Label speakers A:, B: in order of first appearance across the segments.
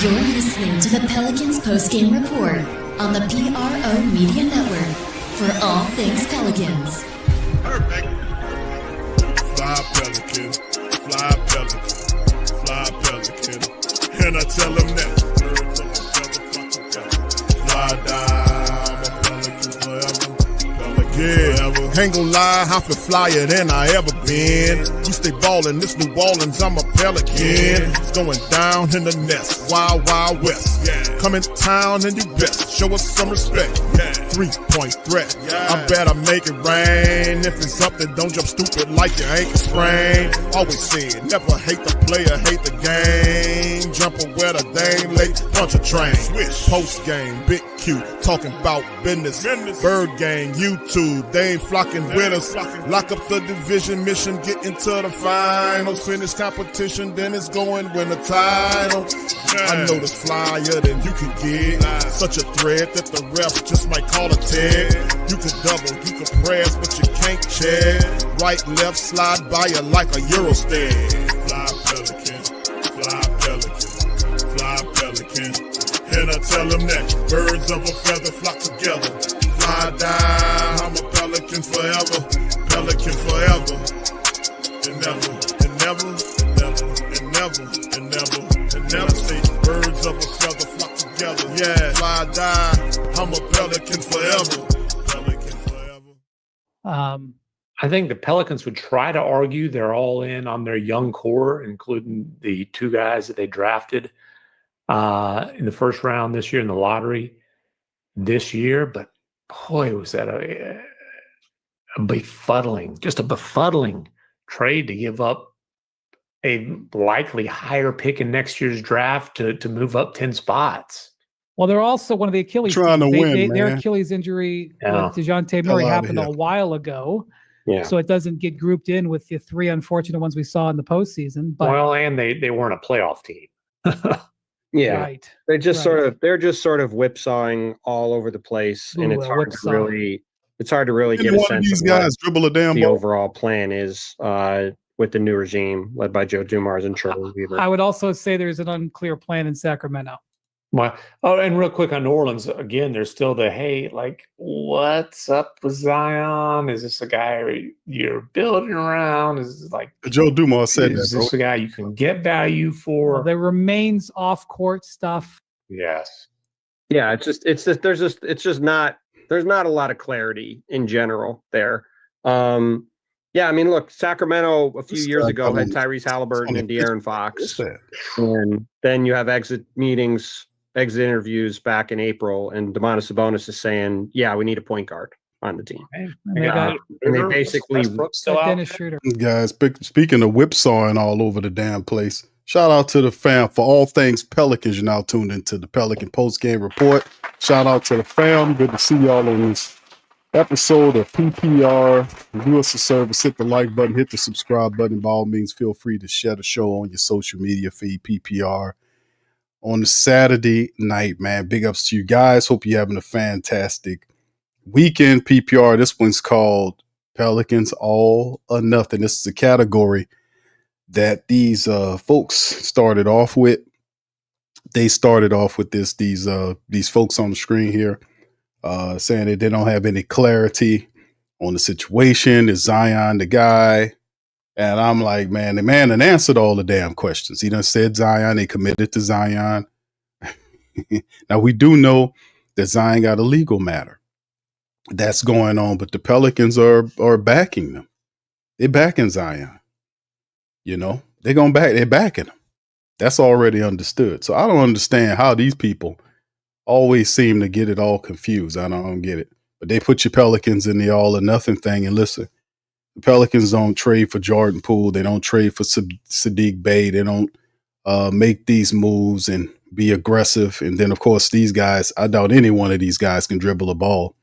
A: You're listening to the Pelicans postgame report on the PRO Media Network for all things Pelicans.
B: Perfect. Fly Pelican, fly Pelican, fly Pelican. And I tell them that. Fly down, I'm a Pelican forever. Yeah, ain't gon' lie, I feel flyer than I ever been. We stay ballin', this New Orleans, I'm a Pelican. It's going down in the nest, wild, wild west. Come in town and you best, show us some respect. 3-point threat, I better make it rain. If it's up, then don't jump stupid like your ankle sprain. Always said, never hate the player, hate the game. Jumper where the dame late, punch a train. Post game, big Q, talking about business. Bird gang, YouTube, they ain't flocking with us. Lock up the division mission, get into the finals. Finish competition, then it's going win the title. I know this flyer than you can get. Such a threat that the ref just might call a tag. You could double, you could press, but you can't check. Right, left, slide by you like a Eurostep. Fly Pelican, fly Pelican, fly Pelican. And I tell them that birds of a feather flock together. Fly down, I'm a Pelican forever, Pelican forever. And never, and never, and never, and never, and never, and never say birds of a feather flock together. Yeah, fly down, I'm a Pelican forever, Pelican forever.
C: I think the Pelicans would try to argue they're all in on their young core, including the two guys that they drafted in the first round this year in the lottery this year. But boy, was that a befuddling trade to give up a likely higher pick in next year's draft to move up 10 spots.
D: Well, they're also one of the Achilles.
E: Trying to win,
D: their
E: man.
D: Achilles injury
C: Yeah.
D: with DeJounte Murray
E: Hell outta
D: happened
E: here.
D: a while ago.
C: Yeah.
D: So it doesn't get grouped in with the three unfortunate ones we saw in the postseason. But
C: Well, and they weren't a playoff team.
F: Yeah,
D: right.
F: they're just
D: right.
F: they're just sort of whipsawing all over the place, and
D: Ooh,
F: it's
D: a
F: hard
D: whipsaw.
F: to really get
E: Any
F: a
E: one of
F: sense
E: these
F: of what
E: guys dribble a damn
F: the
E: ball.
F: overall plan is with the new regime led by Joe Dumars and Charlie Weaver.
D: I would also say there's an unclear plan in Sacramento.
C: Well, and real quick on New Orleans, again, there's still what's up with Zion? Is this a guy you're building around? Is it
E: Joe Dumars said
C: is
E: that,
C: this a guy you can get value for?
D: Well, there remains off-court stuff.
C: Yes.
F: Yeah, there's not a lot of clarity in general there. Yeah, I mean, look, Sacramento a few years ago had Tyrese Halliburton and De'Aaron Fox, and then you have exit interviews back in April, and Domantas Sabonis is saying, "Yeah, we need a point guard on the team."
D: And they got
F: And they basically
C: Westbrook's still out.
D: Dennis Schroeder.
E: Guys, speaking of whipsawing all over the damn place, shout out to the fam for all things Pelicans. You're now tuned into the Pelican postgame report. Shout out to the fam. Good to see y'all on this episode of PPR. Do us a service, hit the like button, hit the subscribe button. By all means, feel free to share the show on your social media feed, PPR. On the Saturday night, man, big ups to you guys. Hope you're having a fantastic weekend. PPR, this one's called Pelicans All or Nothing. This is a category that these folks started off with. They started off with these folks on the screen here saying that they don't have any clarity on the situation. Is Zion the guy? And I'm like, man, the man done answered all the damn questions. He done said Zion. They committed to Zion. Now, we do know that Zion got a legal matter that's going on, but the Pelicans are backing them. They're backing Zion. You know, they're backing him. That's already understood. So I don't understand how these people always seem to get it all confused. I don't get it. But they put your Pelicans in the all or nothing thing. And listen, the Pelicans don't trade for Jordan Poole. They don't trade for Sadiq Bey. They don't make these moves and be aggressive. And then, of course, these guys, I doubt any one of these guys can dribble a ball.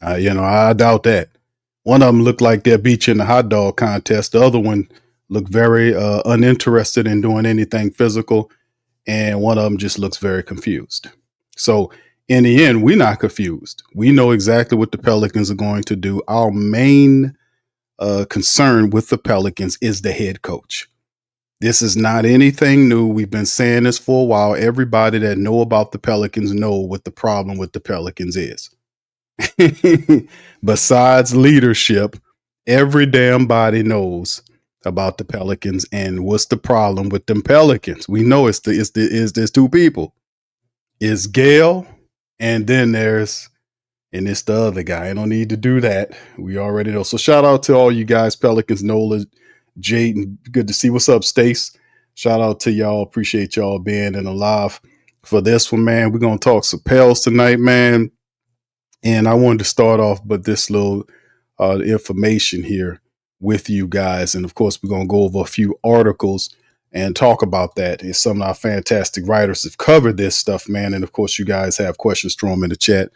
E: I doubt that. One of them looked like they're beat you in the hot dog contest. The other one looked very uninterested in doing anything physical. And one of them just looks very confused. So in the end, we're not confused. We know exactly what the Pelicans are going to do. Our main concern with the Pelicans is the head coach. This is not anything new. We've been saying this for a while. Everybody that know about the Pelicans know what the problem with the Pelicans is. Besides leadership, every damn body knows about the Pelicans and what's the problem with them Pelicans. We know there's two people. It's Gail, and then it's the other guy. I don't need to do that. We already know. So shout out to all you guys, Pelicans, Nola, Jaden. Good to see. What's up, Stace? Shout out to y'all. Appreciate y'all being in alive for this one, man. We're gonna talk some Pels tonight, man. And I wanted to start off with this little information here with you guys. And of course, we're going to go over a few articles and talk about that. And some of our fantastic writers have covered this stuff, man. And of course, you guys have questions, throw them in the chat.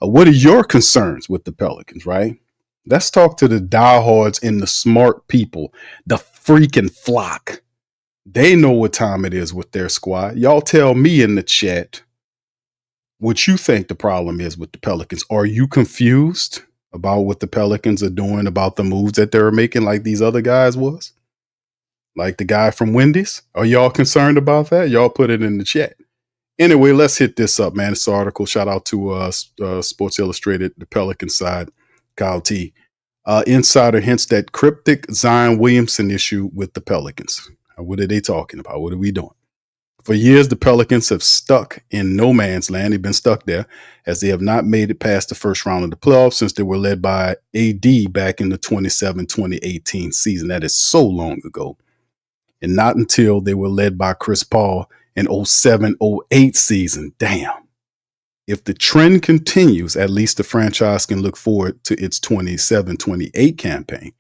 E: What are your concerns with the Pelicans, right? Let's talk to the diehards and the smart people, the freaking flock. They know what time it is with their squad. Y'all tell me in the chat what you think the problem is with the Pelicans. Are you confused about what the Pelicans are doing, about the moves that they're making like these other guys was? Like the guy from Wendy's? Are y'all concerned about that? Y'all put it in the chat. Anyway, let's hit this up, man. This article, shout out to Sports Illustrated, the Pelican side, Kyle T. Insider hints that cryptic Zion Williamson issue with the Pelicans. What are they talking about? What are we doing? For years, the Pelicans have stuck in no man's land. They've been stuck there as they have not made it past the first round of the playoffs since they were led by AD back in the 2017-2018 season. That is so long ago. And not until they were led by Chris Paul in 07-08 season. Damn. If the trend continues, at least the franchise can look forward to its 27-28 campaign.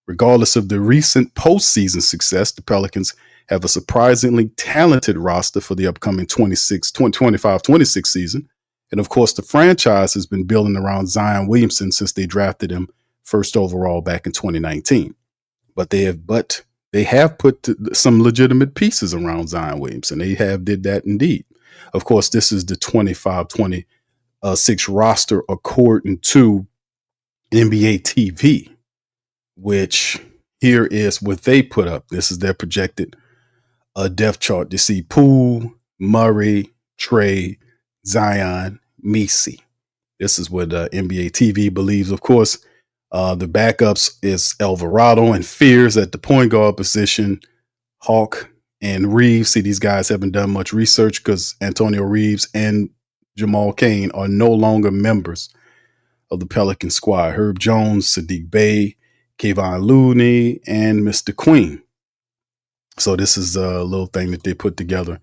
E: Regardless of the recent postseason success, the Pelicans have a surprisingly talented roster for the upcoming 25-26 season. And of course, the franchise has been building around Zion Williamson since they drafted him first overall back in 2019. But they have put some legitimate pieces around Zion Williamson. They have did that indeed. Of course, this is the 25-26 roster according to NBA TV, which here is what they put up. This is their projected depth chart. You see Poole, Murray, Trey, Zion, Messi. This is what NBA TV believes. Of course, the backups is Alvarado and Fears at the point guard position. Hawk and Reeves. See, these guys haven't done much research because Antonio Reeves and Jamal Cain are no longer members of the Pelican squad. Herb Jones, Sadiq Bey, Kayvon Looney, and Mr. Queen. So this is a little thing that they put together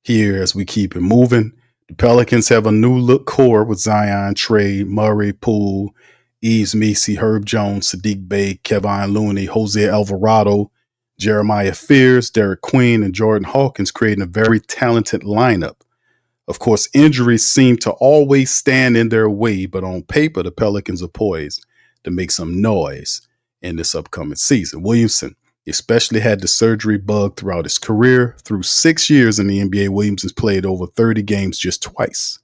E: here as we keep it moving. The Pelicans have a new look core with Zion, Trey, Murray, Poole, Eves Messi, Herb Jones, Sadiq Bey, Kevin Looney, Jose Alvarado, Jeremiah Fears, Derek Queen, and Jordan Hawkins, creating a very talented lineup. Of course, injuries seem to always stand in their way, but on paper, the Pelicans are poised to make some noise in this upcoming season. Williamson especially had the surgery bug throughout his career. Through 6 years in the NBA, Williamson's played over 30 games just twice,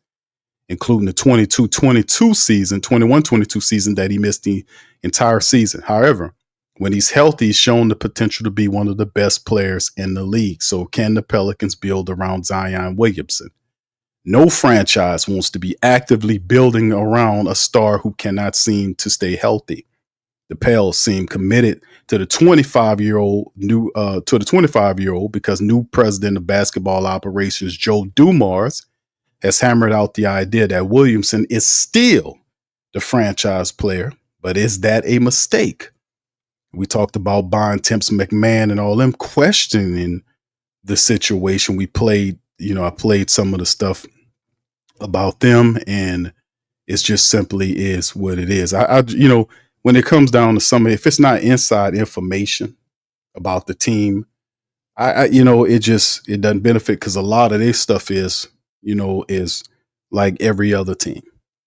E: including the 21-22 season that he missed the entire season. However, when he's healthy, he's shown the potential to be one of the best players in the league. So can the Pelicans build around Zion Williamson? No franchise wants to be actively building around a star who cannot seem to stay healthy. The Pels seem committed to the 25-year-old because new president of basketball operations Joe Dumars has hammered out the idea that Williamson is still the franchise player. But is that a mistake? We talked about Bond Temps McMahon and all them questioning the situation. I played some of the stuff about them, and it's just simply is what it is. When it comes down to some, if it's not inside information about the team, it doesn't benefit because a lot of this stuff is like every other team.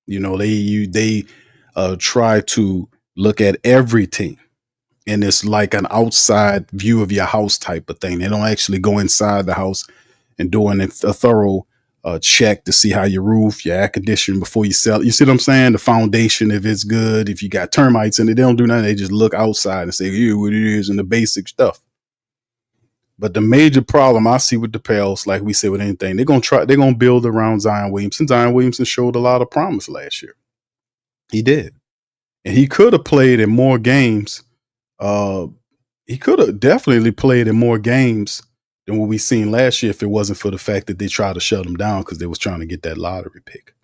E: They try to look at every team, and it's like an outside view of your house type of thing. They don't actually go inside the house and doing a thorough check to see how your roof, your air conditioning before you sell it. You see what I'm saying? The foundation, if it's good, if you got termites in it, they don't do nothing. They just look outside and say, here what it is, and the basic stuff. But the major problem I see with the Pels, like we said with anything, they're gonna build around Zion Williamson. Zion Williamson showed a lot of promise last year. He did. And he could have played in more games. He could have definitely played in more games than what we seen last year if it wasn't for the fact that they tried to shut him down because they was trying to get that lottery pick.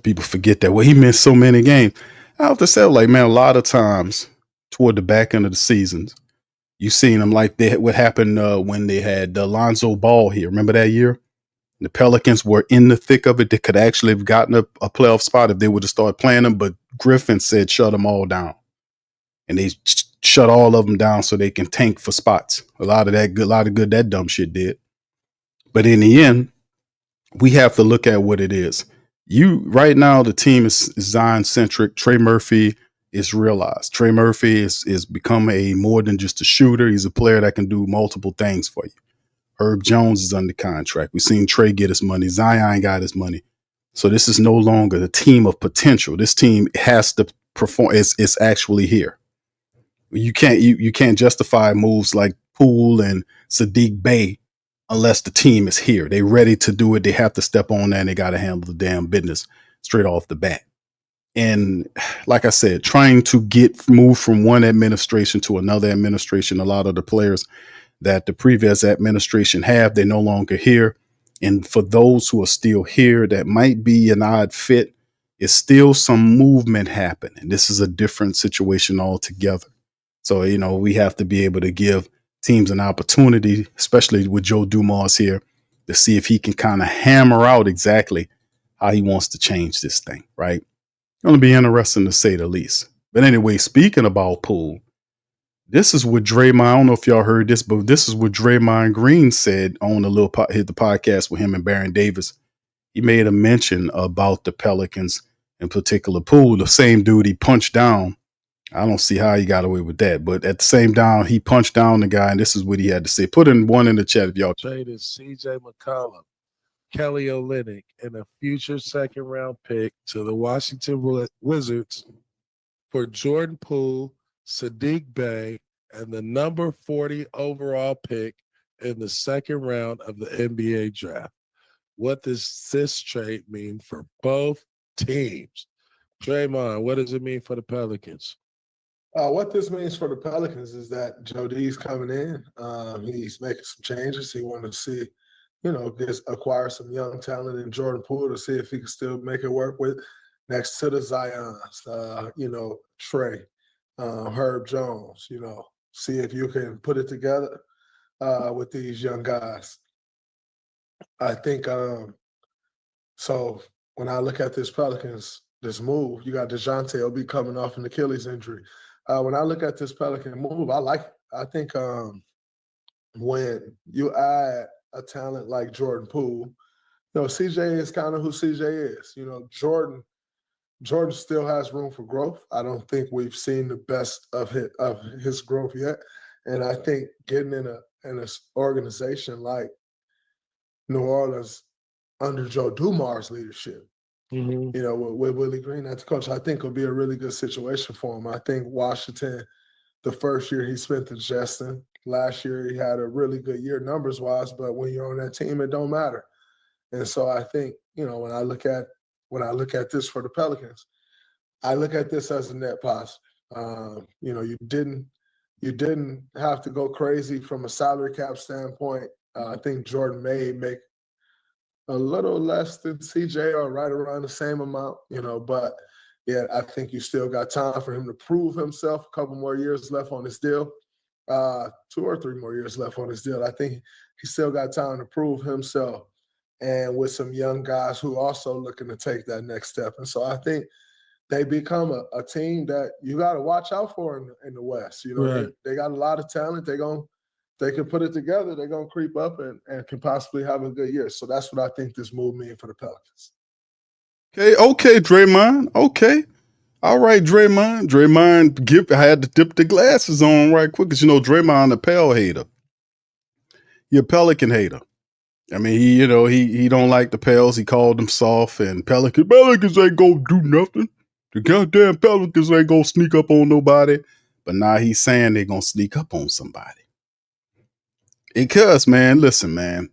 E: People forget that. Well, he missed so many games. I have to say, like, man, a lot of times toward the back end of the seasons, you seen them like what happened when they had Lonzo Ball here. Remember that year? The Pelicans were in the thick of it. They could actually have gotten a playoff spot if they would have started playing them, but Griffin said shut them all down. And they shut all of them down so they can tank for spots. A lot of good that dumb shit did. But in the end, we have to look at what it is. Right now, the team is Zion centric. Trey Murphy is realized. Trey Murphy is become a more than just a shooter. He's a player that can do multiple things for you. Herb Jones is under contract. We've seen Trey get his money. Zion got his money. So this is no longer the team of potential. This team has to perform. It's actually here. You can't justify moves like Poole and Sadiq Bey unless the team is here. They ready to do it. They have to step on that and they got to handle the damn business straight off the bat. And like I said, trying to move from one administration to another administration, a lot of the players that the previous administration have, they're no longer here. And for those who are still here, that might be an odd fit, is still some movement happening. This is a different situation altogether. So, we have to be able to give teams an opportunity, especially with Joe Dumars here, to see if he can kind of hammer out exactly how he wants to change this thing, right? Going to be interesting to say the least. But anyway, speaking about Poole, this is what Draymond, I don't know if y'all heard this, but this is what Draymond Green said on hit the podcast with him and Baron Davis. He made a mention about the Pelicans, in particular Poole, the same dude he punched down. I don't see how he got away with that, but at the same time, he punched down the guy, and this is what he had to say. Put one in the chat if y'all.
G: Traded C.J. McCollum, Kelly Olynyk, and a future second-round pick to the Washington Wizards for Jordan Poole, Sadiq Bey, and the number 40 overall pick in the second round of the NBA draft. What does this trade mean for both teams? Draymond, what does it mean for the Pelicans?
H: What this means for the Pelicans is that Joe D's coming in. He's making some changes. He wanted to see, acquire some young talent in Jordan Poole to see if he can still make it work with next to the Zions, Trey, Herb Jones, see if you can put it together with these young guys. I think so when I look at this Pelicans, this move, you got DeJounte will be coming off an Achilles injury. When I look at this Pelican move, I like it. I think when you add a talent like Jordan Poole, CJ is kind of who CJ is. Jordan still has room for growth. I don't think we've seen the best of his growth yet. And I think getting in an organization like New Orleans under Joe Dumars' leadership, with Willie Green as the coach, I think will be a really good situation for him. I think Washington, the first year he spent in Justin, last year he had a really good year numbers-wise, but when you're on that team, it don't matter. And so I think, when I look at this for the Pelicans, I look at this as a net positive. You didn't have to go crazy from a salary cap standpoint. I think Jordan may make a little less than CJ or right around the same amount, but yeah, I think you still got time for him to prove himself. A couple more years left on his deal, 2 or 3 more years left on his deal. I think he still got time to prove himself, and with some young guys who also looking to take that next step. And so I think they become a team that you got to watch out for in the West.
G: Right.
H: They got a lot of talent. They can put it together. They're going to creep up and can possibly have a good year. So that's what I think this move means for the Pelicans.
E: Okay, Draymond. Okay. All right, Draymond. Draymond I had to dip the glasses on right quick because, Draymond a Pel hater. He a Pelican hater. I mean, he don't like the Pels. He called them soft, and Pelicans ain't going to do nothing. The goddamn Pelicans ain't going to sneak up on nobody. But now he's saying they're going to sneak up on somebody. Because, man, listen, man,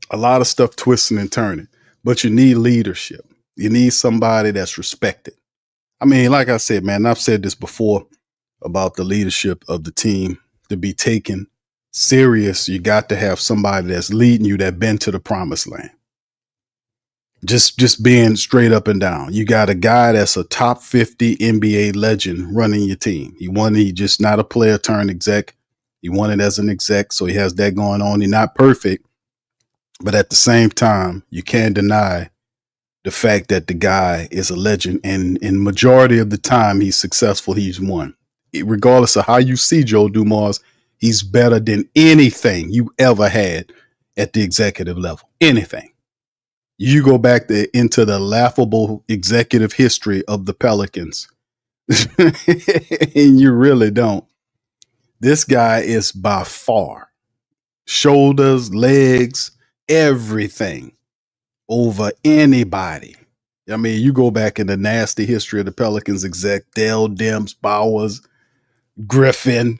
E: a lot of stuff twisting and turning, but you need leadership. You need somebody that's respected. I mean, like I said, man, I've said this before about the leadership of the team to be taken serious. You got to have somebody that's leading you that been to the promised land. Just being straight up and down. You got a guy that's a top 50 NBA legend running your team. He just not a player turned exec. He won it as an exec, so he has that going on. He's not perfect, but at the same time, you can't deny the fact that the guy is a legend, and in majority of the time he's successful, he's won. Regardless of how you see Joe Dumars, he's better than anything you ever had at the executive level. Anything. You go back into the laughable executive history of the Pelicans, and you really don't. This guy is by far shoulders, legs, everything over anybody. I mean, you go back in the nasty history of the Pelicans exec, Dell, Demps, Bowers, Griffin,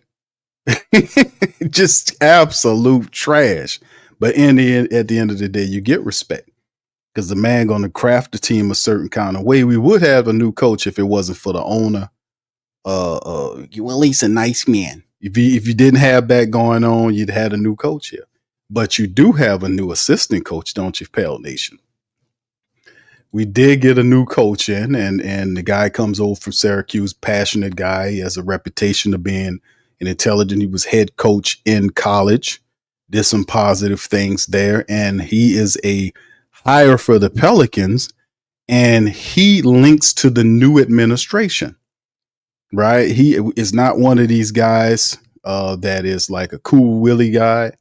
E: just absolute trash. But at the end of the day, you get respect because the man going to craft the team a certain kind of way. We would have a new coach if it wasn't for the owner. You at least a nice man. If you didn't have that going on, you'd had a new coach here. But you do have a new assistant coach, don't you, Pels Nation? We did get a new coach in, and the guy comes over from Syracuse, passionate guy. He has a reputation of being an intelligent. He was head coach in college, did some positive things there, and he is a hire for the Pelicans, and he links to the new administration, right? He is not one of these guys that is like a cool Willie guy.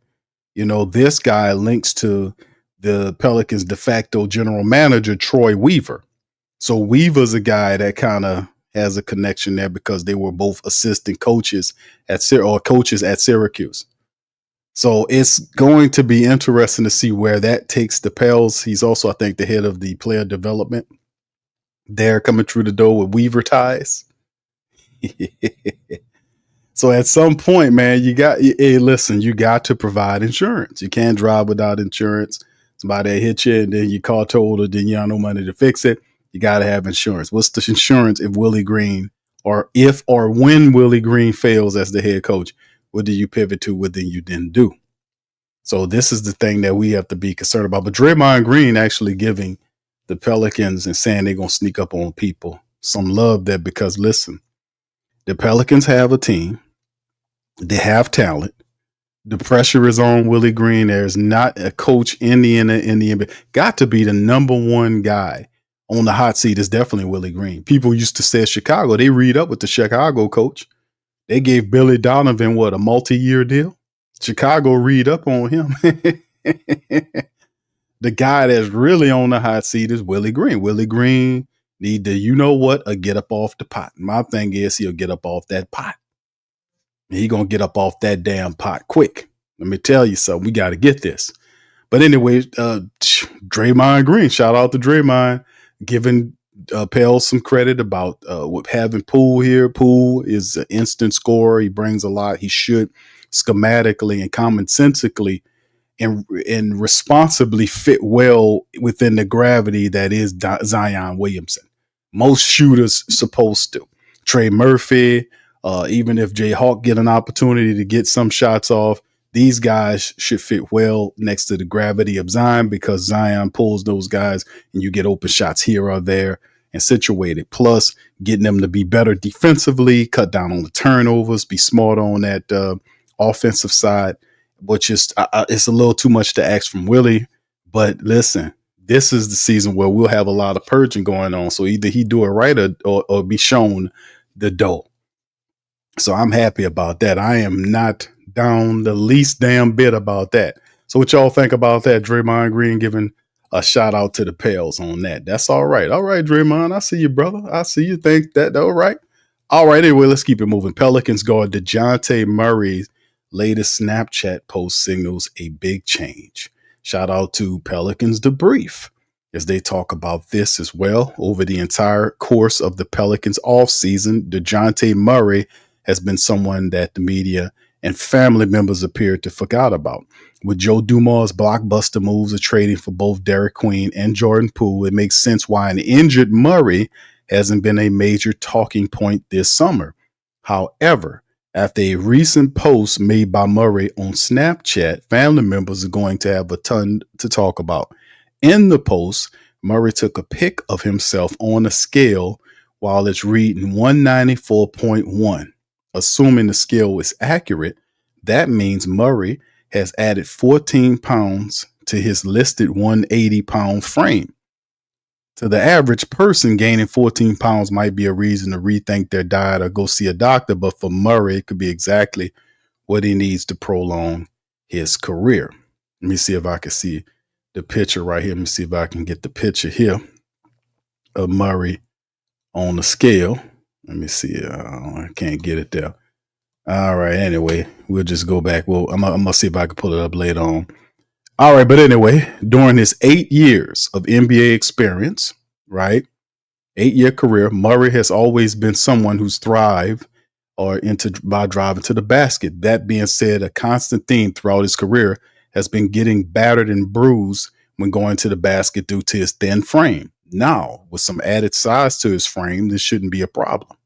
E: You know, this guy links to the Pelicans de facto general manager, Troy Weaver. So Weaver's a guy that kind of has a connection there because they were both assistant coaches at Syracuse. So it's going to be interesting to see where that takes the Pels. He's also, I think, the head of the player development. They're coming through the door with Weaver ties. So at some point, man, you got to provide insurance. You can't drive without insurance. Somebody hit you and then you call total, then you have no money to fix it. You got to have insurance. What's the insurance if Willie Green or when Willie Green fails as the head coach? What do you pivot to? What then you didn't do? So this is the thing that we have to be concerned about. But Draymond Green actually giving the Pelicans and saying they're going to sneak up on people some love there because, listen, the Pelicans have a team. They have talent. The pressure is on Willie Green. There's not a coach in the NBA. Got to be the number one guy on the hot seat is definitely Willie Green. People used to say Chicago. They read up with the Chicago coach. They gave Billy Donovan, a multi-year deal? Chicago read up on him. The guy that's really on the hot seat is Willie Green. Willie Green need to, get up off the pot. My thing is he'll get up off that pot. He going to get up off that damn pot quick. Let me tell you something. We got to get this. But anyway, Draymond Green, shout out to Draymond, giving Pels some credit about having Poole here. Poole is an instant scorer. He brings a lot. He should schematically and commonsensically and responsibly fit well within the gravity that is Zion Williamson. Most shooters supposed to. Trey Murphy, even if Jay Hawk get an opportunity to get some shots off, these guys should fit well next to the gravity of Zion because Zion pulls those guys and you get open shots here or there and situated. Plus, getting them to be better defensively, cut down on the turnovers, be smart on that offensive side, which is it's a little too much to ask from Willie. But listen, this is the season where we'll have a lot of purging going on. So either he do it right or be shown the dough. So I'm happy about that. I am not down the least damn bit about that. So what y'all think about that? Draymond Green giving a shout out to the Pels on that. That's all right. All right, Draymond. I see you, brother. I see you think that. All right. All right. Anyway, let's keep it moving. Pelicans guard DeJounte Murray's latest Snapchat post signals a big change. Shout out to Pelicans Debrief as they talk about this as well. Over the entire course of the Pelicans offseason, DeJounte Murray has been someone that the media and family members appeared to forget about. With Joe Dumars' blockbuster moves of trading for both Derek Queen and Jordan Poole, it makes sense why an injured Murray hasn't been a major talking point this summer. However, after a recent post made by Murray on Snapchat, family members are going to have a ton to talk about. In the post, Murray took a pic of himself on a scale while it's reading 194.1. Assuming the scale is accurate, that means Murray has added 14 pounds to his listed 180-pound frame. To the average person, gaining 14 pounds might be a reason to rethink their diet or go see a doctor, but for Murray, it could be exactly what he needs to prolong his career. Let me see if I can see the picture right here. Let me see if I can get the picture here of Murray on the scale. Let me see. I can't get it there. All right. Anyway, we'll just go back. Well, I'm going to see if I can pull it up later on. All right. But anyway, during his 8 years of NBA experience, right, 8-year career, Murray has always been someone who's thrived by driving to the basket. That being said, a constant theme throughout his career has been getting battered and bruised when going to the basket due to his thin frame. Now, with some added size to his frame, this shouldn't be a problem.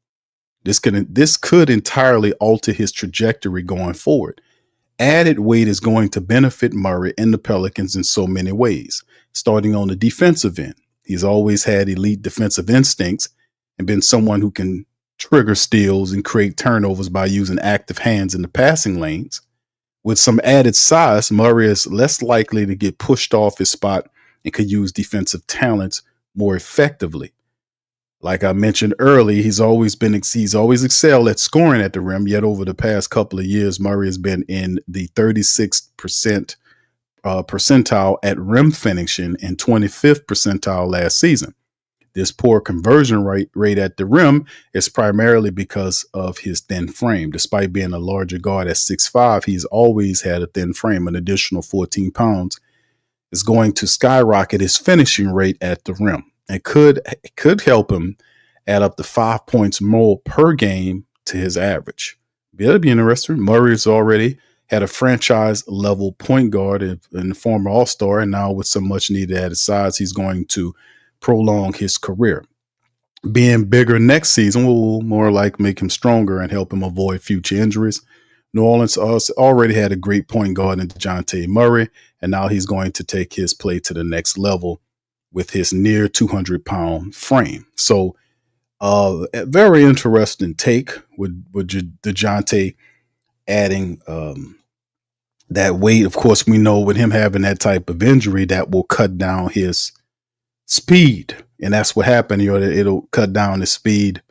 E: This could entirely alter his trajectory going forward. Added weight is going to benefit Murray and the Pelicans in so many ways. Starting on the defensive end, he's always had elite defensive instincts and been someone who can trigger steals and create turnovers by using active hands in the passing lanes. With some added size, Murray is less likely to get pushed off his spot and could use defensive talents more effectively. Like I mentioned earlier, he's always excelled at scoring at the rim. Yet over the past couple of years, Murray has been in the 36th percentile at rim finishing and 25th percentile last season. This poor conversion rate at the rim is primarily because of his thin frame. Despite being a larger guard at 6'5", he's always had a thin frame. An additional 14 pounds is going to skyrocket his finishing rate at the rim. It could help him add up to 5 points more per game to his average. It'll be interesting. Murray's already had a franchise level point guard in the former All-Star, and now with some much needed added size, he's going to prolong his career. Being bigger next season will more like make him stronger and help him avoid future injuries. New Orleans already had a great point guard in DeJounte Murray, and now he's going to take his play to the next level with his near 200-pound frame. So a very interesting take with DeJounte adding that weight. Of course, we know with him having that type of injury, that will cut down his speed. And that's what happened. It'll cut down his speed.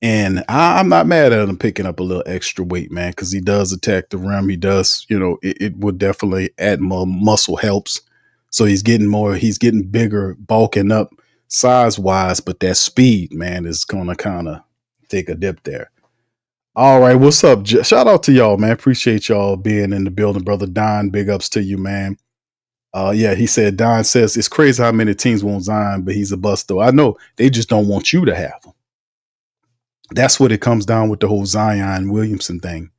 E: And I'm not mad at him picking up a little extra weight, man, because he does attack the rim. He does, it would definitely add more muscle helps. So he's getting bigger, bulking up size wise, but that speed, man, is going to kind of take a dip there. All right. What's up? Shout out to y'all, man. Appreciate y'all being in the building, brother Don. Big ups to you, man. Yeah, he said, Don says it's crazy how many teams want Zion, but he's a bust though. I know they just don't want you to have him. That's what it comes down with the whole Zion Williamson thing.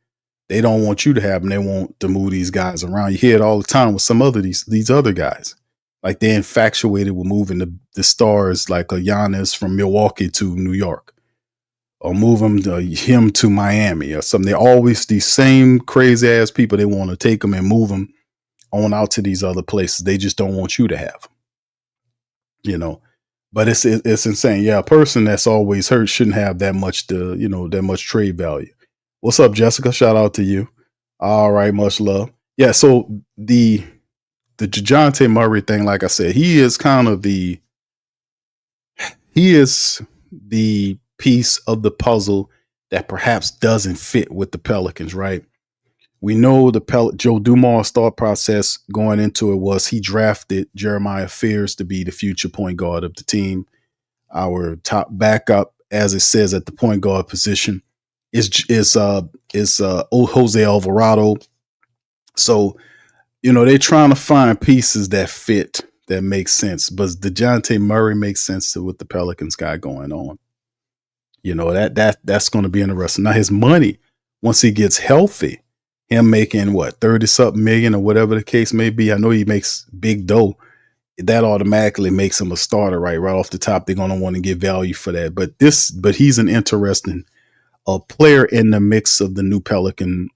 E: They don't want you to have them. They want to move these guys around. You hear it all the time with some other these other guys. Like they're infatuated with moving the stars like a Giannis from Milwaukee to New York, or move him to Miami or something. They're always these same crazy ass people. They want to take them and move them on out to these other places. They just don't want you to have them, But it's insane. Yeah, a person that's always hurt shouldn't have that much that much trade value. What's up, Jessica? Shout out to you. All right, much love. Yeah, so the DeJounte Murray thing, like I said, he is the piece of the puzzle that perhaps doesn't fit with the Pelicans, right? We know Joe Dumars' thought process going into it was he drafted Jeremiah Fears to be the future point guard of the team. Our top backup, as it says at the point guard position, is Jose Alvarado. So, they're trying to find pieces that fit, that make sense. But DeJounte Murray makes sense to what the Pelicans got going on. That's going to be interesting. Now his money, once he gets healthy, him making what 30 something million or whatever the case may be. I know he makes big dough. That automatically makes him a starter, right off the top. They're gonna want to get value for that. But he's an interesting player in the mix of the new Pelican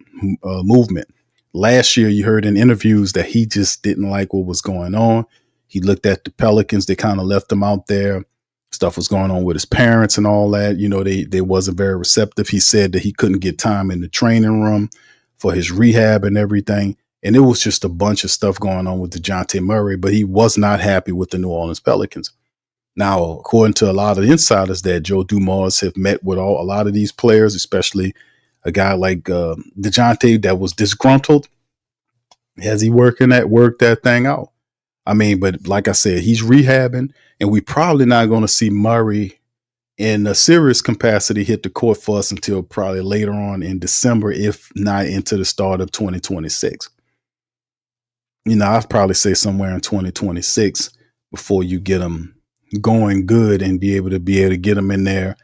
E: movement. Last year, you heard in interviews that he just didn't like what was going on. He looked at the Pelicans; they kind of left him out there. Stuff was going on with his parents and all that. You know, they wasn't very receptive. He said that he couldn't get time in the training room for his rehab and everything. And it was just a bunch of stuff going on with DeJounte Murray, but he was not happy with the New Orleans Pelicans. Now, according to a lot of insiders that Joe Dumars have met with a lot of these players, especially a guy like DeJounte that was disgruntled, has he worked that thing out? I mean, but like I said, he's rehabbing, and we probably not going to see Murray in a serious capacity hit the court for us until probably later on in December, if not into the start of 2026. You know, I'd probably say somewhere in 2026 before you get him going good and be able to get him in there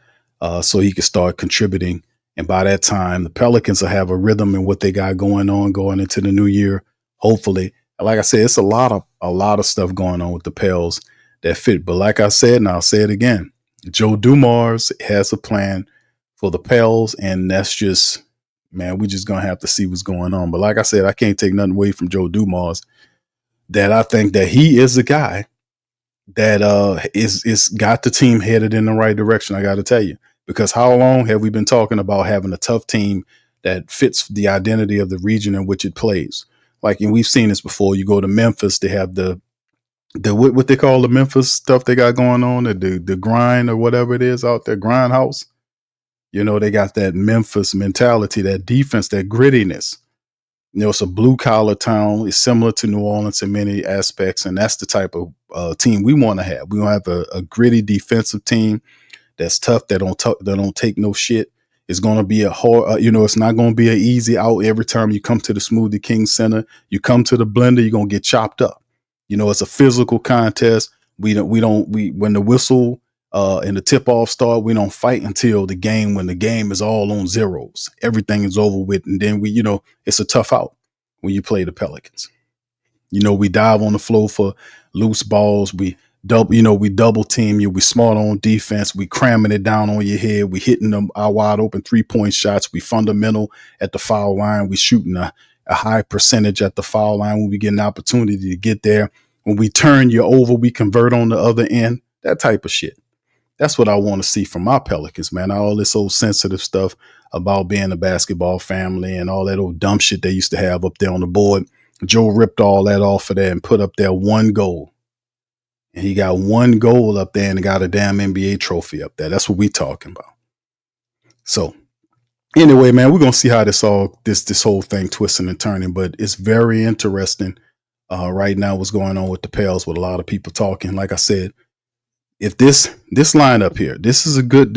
E: so he can start contributing. And by that time, the Pelicans will have a rhythm in what they got going on going into the new year. Hopefully, like I said, it's a lot of stuff going on with the Pels that fit. But like I said, and I'll say it again, Joe Dumars has a plan for the Pels, and that's just, man, we're just gonna have to see what's going on. But like I said, I can't take nothing away from Joe Dumars. That I think that he is a guy that is got the team headed in the right direction. I got to tell you, because how long have we been talking about having a tough team that fits the identity of the region in which it plays? Like, and we've seen this before. You go to Memphis, they have the what they call the Memphis stuff they got going on, the grind or whatever it is out there, grind house. You know, they got that Memphis mentality, that defense, that grittiness. You know, it's a blue collar town. It's similar to New Orleans in many aspects, and that's the type of team we want to have. We want to have a gritty defensive team that's tough, that don't take no shit. It's going to be a hard, it's not going to be an easy out every time you come to the Smoothie King Center. You come to the blender, you're going to get chopped up. You know, it's a physical contest. When the whistle and the tip off start, we don't fight until when the game is all on zeros. Everything is over with. And then it's a tough out when you play the Pelicans. You know, we dive on the floor for loose balls. We double team you. We smart on defense. We cramming it down on your head. We hitting them our wide open 3-point shots. We fundamental at the foul line. We shooting a high percentage at the foul line when we get an opportunity to get there. When we turn you over, we convert on the other end. That type of shit. That's what I want to see from my Pelicans, man. All this old sensitive stuff about being a basketball family and all that old dumb shit they used to have up there on the board. Joe ripped all that off of there and put up there one goal. And he got one goal up there and got a damn NBA trophy up there. That's what we talking about. So anyway, man, we're going to see how this whole thing twisting and turning, but it's very interesting right now what's going on with the Pels, with a lot of people talking. Like I said, if this lineup here, this is a good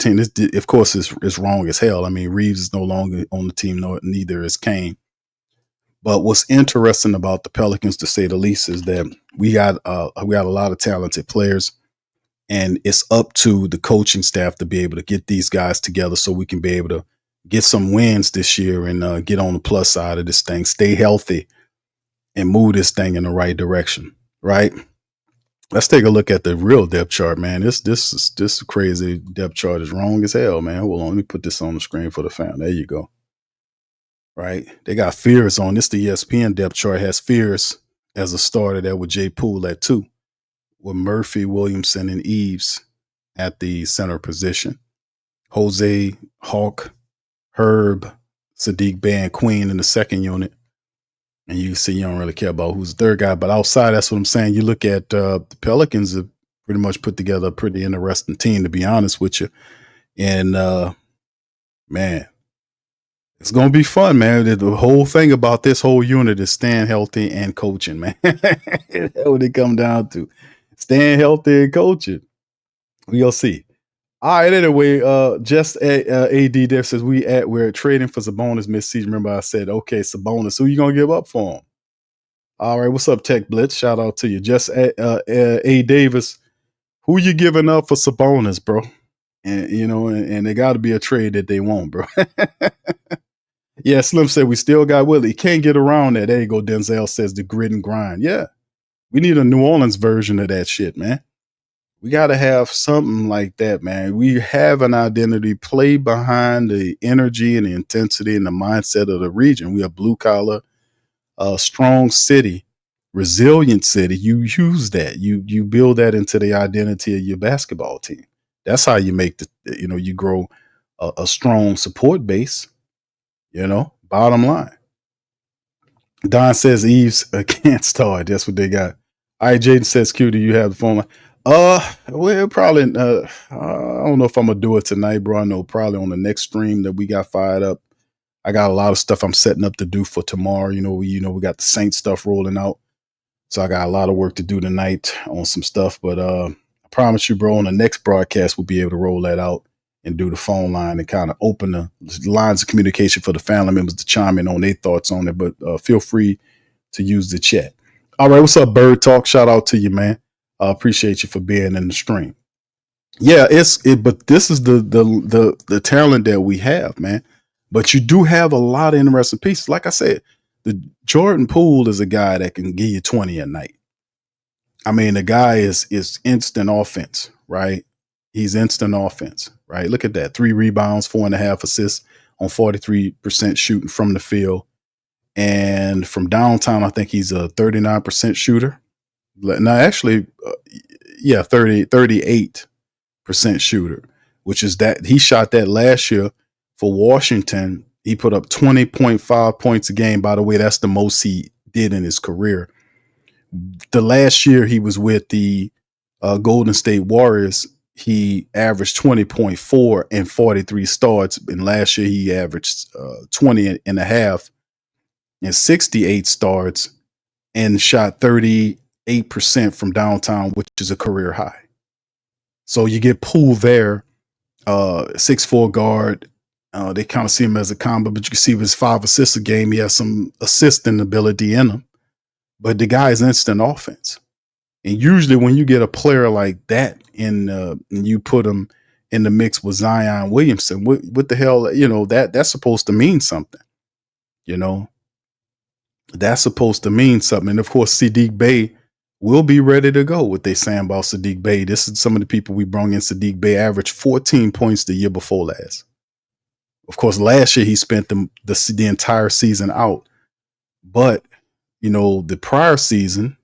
E: team. This, of course, is wrong as hell. I mean, Reeves is no longer on the team, neither is Kane. But what's interesting about the Pelicans, to say the least, is that we got a lot of talented players, and it's up to the coaching staff to be able to get these guys together so we can be able to get some wins this year and get on the plus side of this thing, stay healthy, and move this thing in the right direction. Right? Let's take a look at the real depth chart, man. This crazy depth chart is wrong as hell, man. Hold on, let me put this on the screen for the fan. There you go. Right, they got Fears on this. The ESPN depth chart has Fears as a starter there with Jay Poole at 2, with Murphy, Williamson, and Eves at the center position. Jose, Hawk, Herb, Sadiq Bey, and Queen in the second unit. And you see, you don't really care about who's the third guy, but outside, that's what I'm saying. You look at the Pelicans have pretty much put together a pretty interesting team, to be honest with you. And man, it's going to be fun, man. The whole thing about this whole unit is staying healthy and coaching, man. That's what it come down to. Staying healthy and coaching. We'll see. All right, anyway, just AD there says we're trading for Sabonis mid-season. Remember I said, okay, Sabonis, who you going to give up for him? All right, what's up, Tech Blitz? Shout out to you. Just A Davis, who you giving up for Sabonis, bro? And, and there got to be a trade that they want, bro. Yeah, Slim said we still got Willie. Can't get around that. There you go. Denzel says the grit and grind. Yeah, we need a New Orleans version of that shit, man. We got to have something like that, man. We have an identity, play behind the energy and the intensity and the mindset of the region. We are blue collar, strong city, resilient city. You use that. You build that into the identity of your basketball team. That's how you make you grow a strong support base. Bottom line. Don says Eves can't start. That's what they got. All right, Jaden says, Q, do you have the phone line? Well, probably. I don't know if I'm gonna do it tonight, bro. I know probably on the next stream that we got fired up. I got a lot of stuff I'm setting up to do for tomorrow. We got the Saint stuff rolling out, so I got a lot of work to do tonight on some stuff. But I promise you, bro, on the next broadcast we'll be able to roll that out and do the phone line and kind of open the lines of communication for the family members to chime in on their thoughts on it. But feel free to use the chat. All right, what's up, Bird Talk? Shout out to you, man. I appreciate you for being in the stream. Yeah, but this is the talent that we have, man. But you do have a lot of interesting pieces. Like I said, the Jordan Poole is a guy that can give you 20 a night. I mean, the guy is instant offense, right? He's instant offense, right? Look at that. 3 rebounds, 4.5 assists on 43% shooting from the field. And from downtown, I think he's a 39% shooter. Now, actually, 38% shooter, which is that he shot that last year for Washington. He put up 20.5 points a game. By the way, that's the most he did in his career. The last year he was with the Golden State Warriors, he averaged 20.4 and 43 starts. And last year he averaged 20 and a half and 68 starts and shot 38% from downtown, which is a career high. So you get Poole there, 6'4" guard. They kind of see him as a combo, but you can see with his 5 assists a game, he has some assisting ability in him. But the guy is instant offense. And usually when you get a player like that and you put him in the mix with Zion Williamson, what the hell, that's supposed to mean something, That's supposed to mean something. And of course, Sadiq Bey will be ready to go. What they saying about Sadiq Bey. This is some of the people we brought in. Sadiq Bey averaged 14 points the year before last. Of course, last year he spent the entire season out. But, the prior season,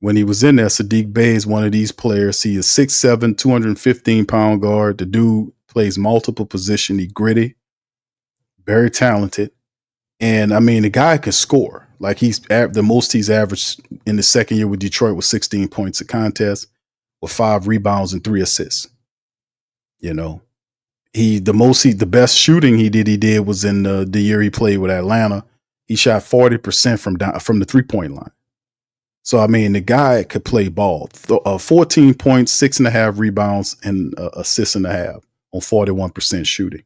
E: when he was in there, Sadiq Bey is one of these players. He is 6'7", 215-pound guard. The dude plays multiple positions. He gritty, very talented. And I mean, the guy can score. Like the most he's averaged in the second year with Detroit was 16 points a contest with 5 rebounds and 3 assists. The best shooting he did was in the year he played with Atlanta. He shot 40% from the 3-point line. So, I mean, the guy could play ball. 14 points, 6.5 rebounds, and assists and a half on 41% shooting.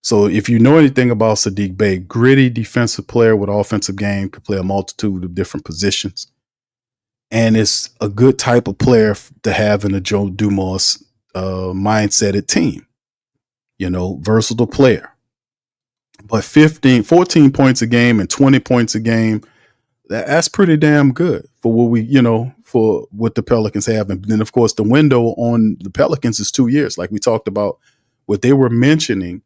E: So if you know anything about Sadiq Bey, gritty defensive player with offensive game, could play a multitude of different positions. And it's a good type of player to have in a Joe Dumars mindseted team. Versatile player. But 14 points a game and 20 points a game, that's pretty damn good for for what the Pelicans have. And then, of course, the window on the Pelicans is 2 years. Like we talked about what they were mentioning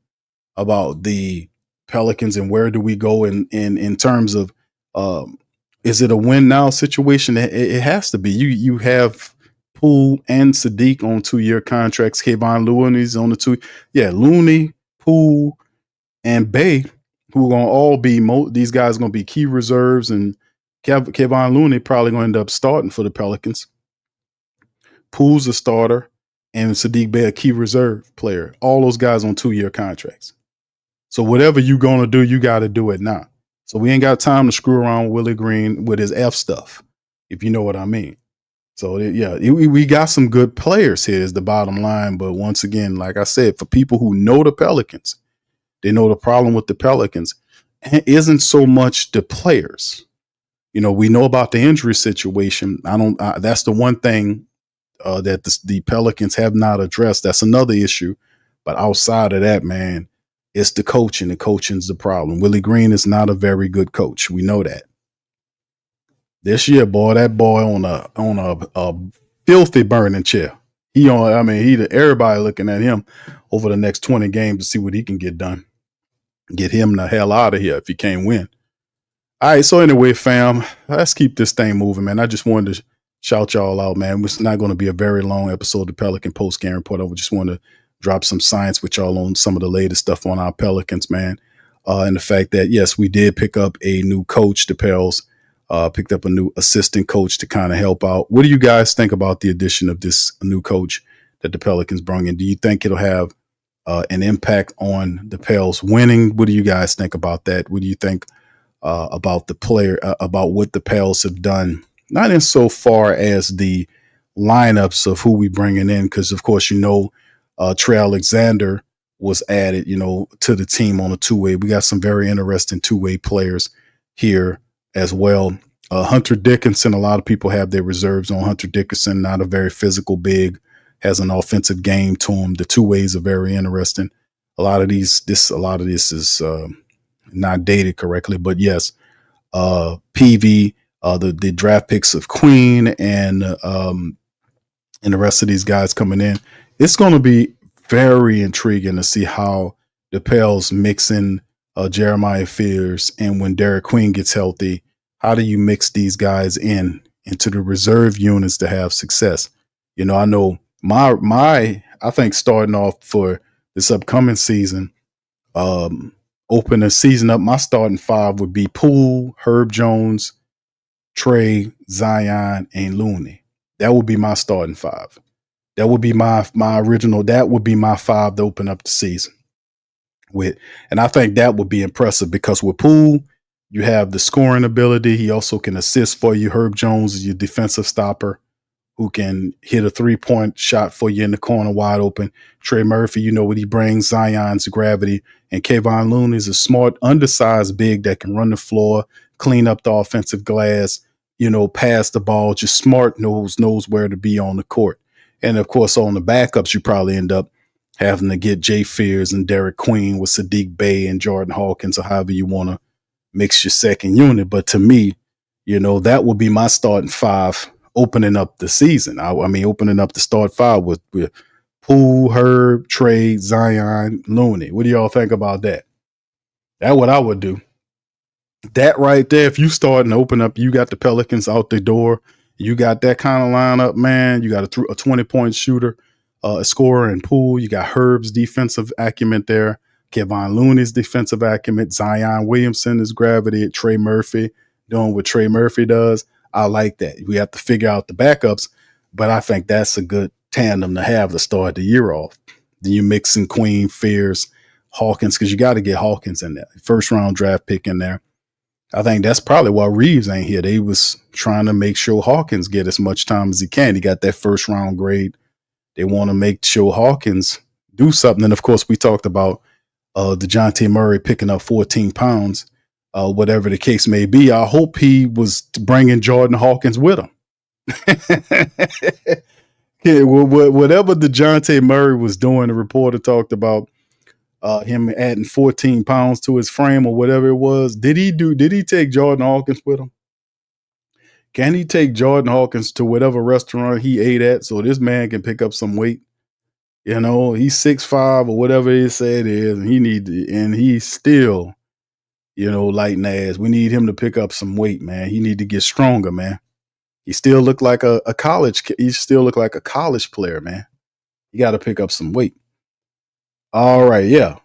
E: about the Pelicans and where do we go in terms of is it a win now situation? It has to be. You have Poole and Sadiq on 2-year contracts. Kevon Looney's on the 2. Yeah, Looney, Poole, and Bey, who are going to all be these guys are going to be key reserves, and Kevon Looney probably going to end up starting for the Pelicans. Poole's a starter, and Sadiq Bey a key reserve player. All those guys on 2-year contracts. So whatever you're going to do, you got to do it now. So we ain't got time to screw around with Willie Green with his F stuff, if you know what I mean. So, yeah, we got some good players here is the bottom line. But once again, like I said, for people who know the Pelicans, they know the problem with the Pelicans isn't so much the players. We know about the injury situation. That's the one thing that the Pelicans have not addressed. That's another issue. But outside of that, man, It's the coaching. The coaching's the problem. Willie Green is not a very good coach. We know that. This year, boy, that boy on a filthy burning chair. Everybody looking at him over the next 20 games to see what he can get done. Get him the hell out of here if he can't win. All right, so anyway, fam, let's keep this thing moving, man. I just wanted to shout y'all out, man. It's not going to be a very long episode of the Pelican Post Game Report. I just want to drop some science with y'all on some of the latest stuff on our Pelicans, man. And the fact that, yes, we did pick up a new coach, the Pels, picked up a new assistant coach to kind of help out. What do you guys think about the addition of this new coach that the Pelicans brought in? Do you think it'll have an impact on the Pels winning? What do you guys think about that? What do you think about the player, about what the Pels have done? Not in so far as the lineups of who we bringing in, because of course, Trey Alexander was added, to the team on a two-way. We got some very interesting two-way players here as well. Hunter Dickinson, a lot of people have their reserves on Hunter Dickinson, not a very physical big, has an offensive game to him. The two ways are very interesting. A lot of this is not dated correctly, but yes, PV, the draft picks of Queen and the rest of these guys coming in. It's going to be very intriguing to see how the Pels mix in Jeremiah Fears, and when Derek Queen gets healthy, how do you mix these guys into the reserve units to have success? I know I think starting off for this upcoming season, open the season up, my starting five would be Poole, Herb Jones, Trey, Zion, and Looney. That would be my starting five. That would be my original. That would be my five to open up the season with. And I think that would be impressive because with Poole, you have the scoring ability. He also can assist for you. Herb Jones is your defensive stopper who can hit a 3-point shot for you in the corner wide open. Trey Murphy, you know what he brings, Zion's gravity. And Kayvon Looney is a smart, undersized big that can run the floor, clean up the offensive glass, pass the ball, just smart, knows where to be on the court. And, of course, on the backups, you probably end up having to get Jay Fears and Derek Queen with Sadiq Bey and Jordan Hawkins or however you want to mix your second unit. But to me, that would be my starting five opening up the season. Opening up the start five with Poole, Herb, Trey, Zion, Looney. What do y'all think about that? That's what I would do. That right there, if you start and open up, you got the Pelicans out the door. You got that kind of lineup, man. You got a 20-point shooter, a scorer in Poole. You got Herb's defensive acumen there. Kevon Looney's defensive acumen. Zion Williamson is gravity. Trey Murphy doing what Trey Murphy does. I like that. We have to figure out the backups, but I think that's a good tandem to have to start the year off. Then you mix in Queen, Fears, Hawkins, because you got to get Hawkins in there. First round draft pick in there. I think that's probably why Reeves ain't here. They was trying to make sure Hawkins get as much time as he can. He got that first round grade. They want to make sure Hawkins do something. And of course, we talked about DeJounte Murray picking up 14 pounds, whatever the case may be. I hope he was bringing Jordan Hawkins with him. Yeah, whatever DeJounte Murray was doing, the reporter talked about him adding 14 pounds to his frame or whatever it was. Did he take Jordan Hawkins with him? Can he take Jordan Hawkins to whatever restaurant he ate at so this man can pick up some weight? He's 6'5" or whatever he said it is, and he's still, lighting ass. We need him to pick up some weight, man. He need to get stronger, man. He still look like a college player, man. You got to pick up some weight. All right, yeah.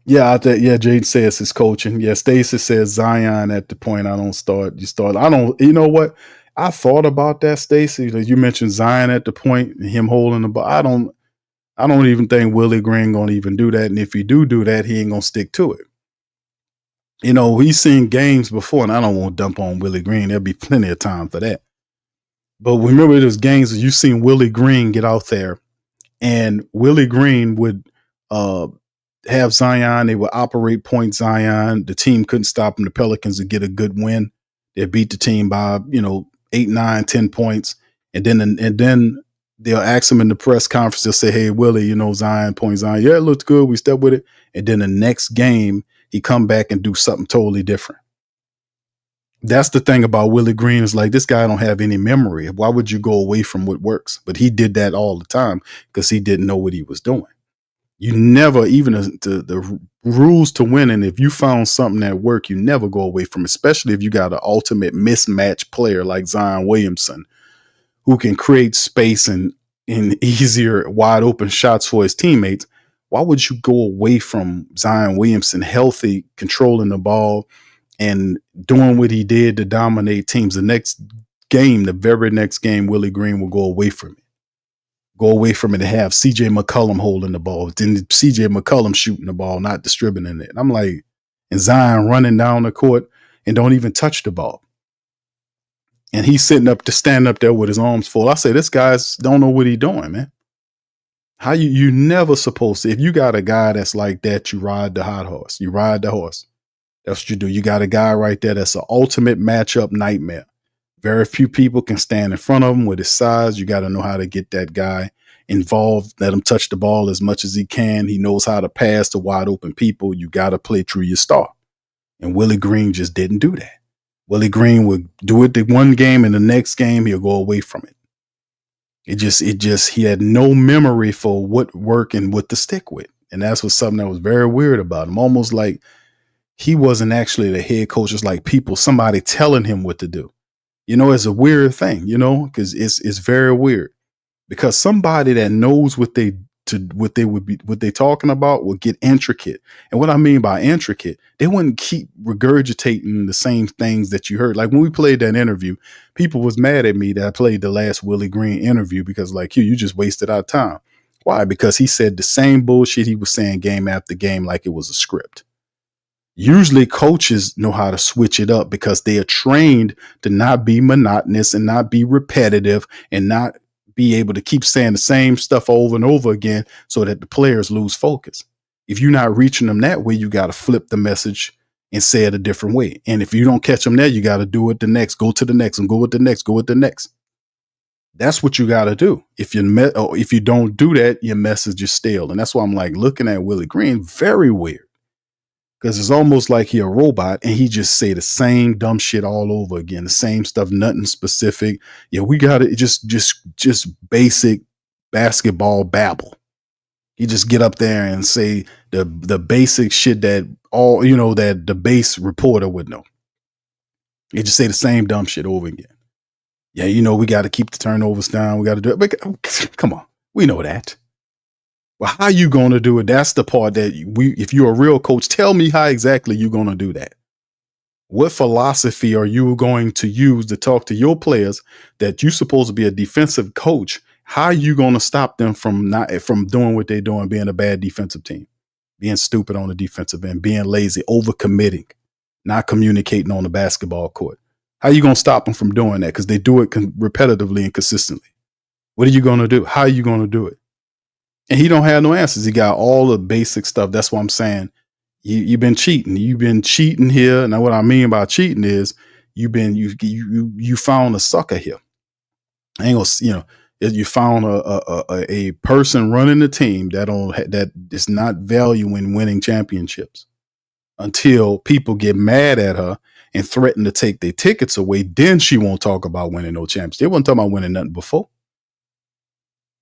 E: Jade says his coaching. Yeah, Stacey says Zion at the point I don't start. You start. I don't. You know what? I thought about that, Stacey. You mentioned Zion at the point and him holding the ball. I don't even think Willie Green gonna even do that. And if he do that, he ain't gonna stick to it. He's seen games before, and I don't want to dump on Willie Green. There'll be plenty of time for that. But remember those games that you've seen Willie Green get out there, and Willie Green would have Zion. They would operate point Zion. The team couldn't stop him. The Pelicans would get a good win. They beat the team by 8, 9, 10 points, and then they'll ask him in the press conference. They'll say, "Hey, Willie, Zion, point Zion. Yeah, it looked good. We stepped with it." and then the next game he come back and do something totally different. That's the thing about Willie Green, is like, this guy don't have any memory. Why would you go away from what works? But he did that all the time because he didn't know what he was doing. You never, even the rules to winning, if you found something that worked, you never go away from it, especially if you got an ultimate mismatch player like Zion Williamson, who can create space and easier wide open shots for his teammates. Why would you go away from Zion Williamson healthy, controlling the ball and doing what he did to dominate teams? The very next game, Willie Green will go away from it. Go away from it to have CJ McCollum holding the ball. Then CJ McCollum shooting the ball, not distributing it. I'm like, and Zion running down the court and don't even touch the ball. And he's standing up there with his arms full. I say, this guy's don't know what he's doing, man. How you never supposed to, if you got a guy that's like that, you ride the hot horse. You ride the horse. That's what you do. You got a guy right there that's an ultimate matchup nightmare. Very few people can stand in front of him with his size. You got to know how to get that guy involved, let him touch the ball as much as he can. He knows how to pass to wide open people. You got to play through your star. And Willie Green just didn't do that. Willie Green would do it the one game, and the next game he'll go away from it. He had no memory for what worked and what to stick with. And that's what something that was very weird about him. Almost like he wasn't actually the head coach. It's like somebody telling him what to do. It's a weird thing, because it's very weird, because somebody that knows what they talking about will get intricate. And what I mean by intricate, they wouldn't keep regurgitating the same things that you heard. Like when we played that interview, people was mad at me that I played the last Willie Green interview because like, you just wasted our time. Why? Because he said the same bullshit he was saying game after game like it was a script. Usually coaches know how to switch it up because they are trained to not be monotonous and not be repetitive and not be able to keep saying the same stuff over and over again so that the players lose focus. If you're not reaching them that way, you got to flip the message and say it a different way. And if you don't catch them there, you got to do it the next, go to the next and go with the next, go with the next. That's what you got to do. If you don't do that, your message is stale. And that's why I'm like looking at Willie Green, very weird. Because it's almost like he a robot and he just say the same dumb shit all over again. The same stuff, nothing specific. Yeah, we got it. Just basic basketball babble. He just get up there and say the basic shit that that the base reporter would know. He just say the same dumb shit over again. Yeah, we got to keep the turnovers down. We got to do it. But come on, we know that. Well, how you going to do it? That's the part that if you're a real coach, tell me how exactly you're going to do that. What philosophy are you going to use to talk to your players that you're supposed to be a defensive coach? How are you going to stop them from doing what they're doing, being a bad defensive team, being stupid on the defensive end, being lazy, overcommitting, not communicating on the basketball court? How are you going to stop them from doing that? Because they do it repetitively and consistently. What are you going to do? How are you going to do it? And he don't have no answers. He got all the basic stuff. That's what I'm saying. You've been cheating. You've been cheating here. Now, what I mean by cheating is you found a sucker here. I ain't gonna, you found a person running the team that is not valuing winning championships until people get mad at her and threaten to take their tickets away. Then she won't talk about winning no championships. They wasn't talking about winning nothing before.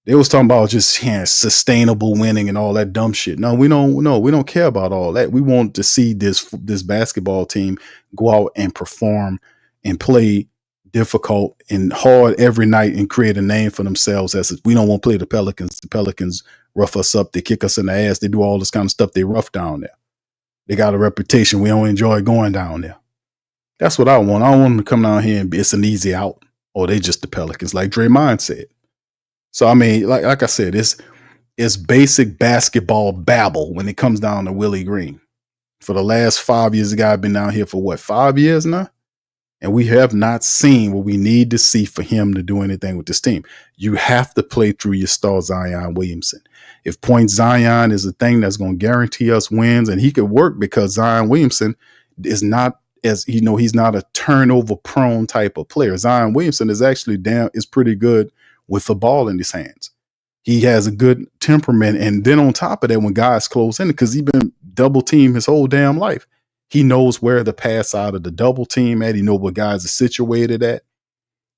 E: They was talking about just sustainable winning and all that dumb shit. No, we don't care about all that. We want to see this basketball team go out and perform and play difficult and hard every night and create a name for themselves. We don't want to play the Pelicans. The Pelicans rough us up. They kick us in the ass. They do all this kind of stuff. They rough down there. They got a reputation. We don't enjoy going down there. That's what I want. I don't want them to come down here and it's an easy out. Or they just the Pelicans, like Draymond said. So, I mean, like I said, it's basic basketball babble when it comes down to Willie Green. For the last 5 years, the guy been down here for 5 years now? And we have not seen what we need to see for him to do anything with this team. You have to play through your star, Zion Williamson. If point Zion is a thing that's going to guarantee us wins, and he could work because Zion Williamson is not, as he's not a turnover prone type of player. Zion Williamson is actually is pretty good with the ball in his hands. He has a good temperament. And then on top of that, when guys close in, because he's been double teamed his whole damn life, he knows where to pass out of the double team at. He knows what guys are situated at.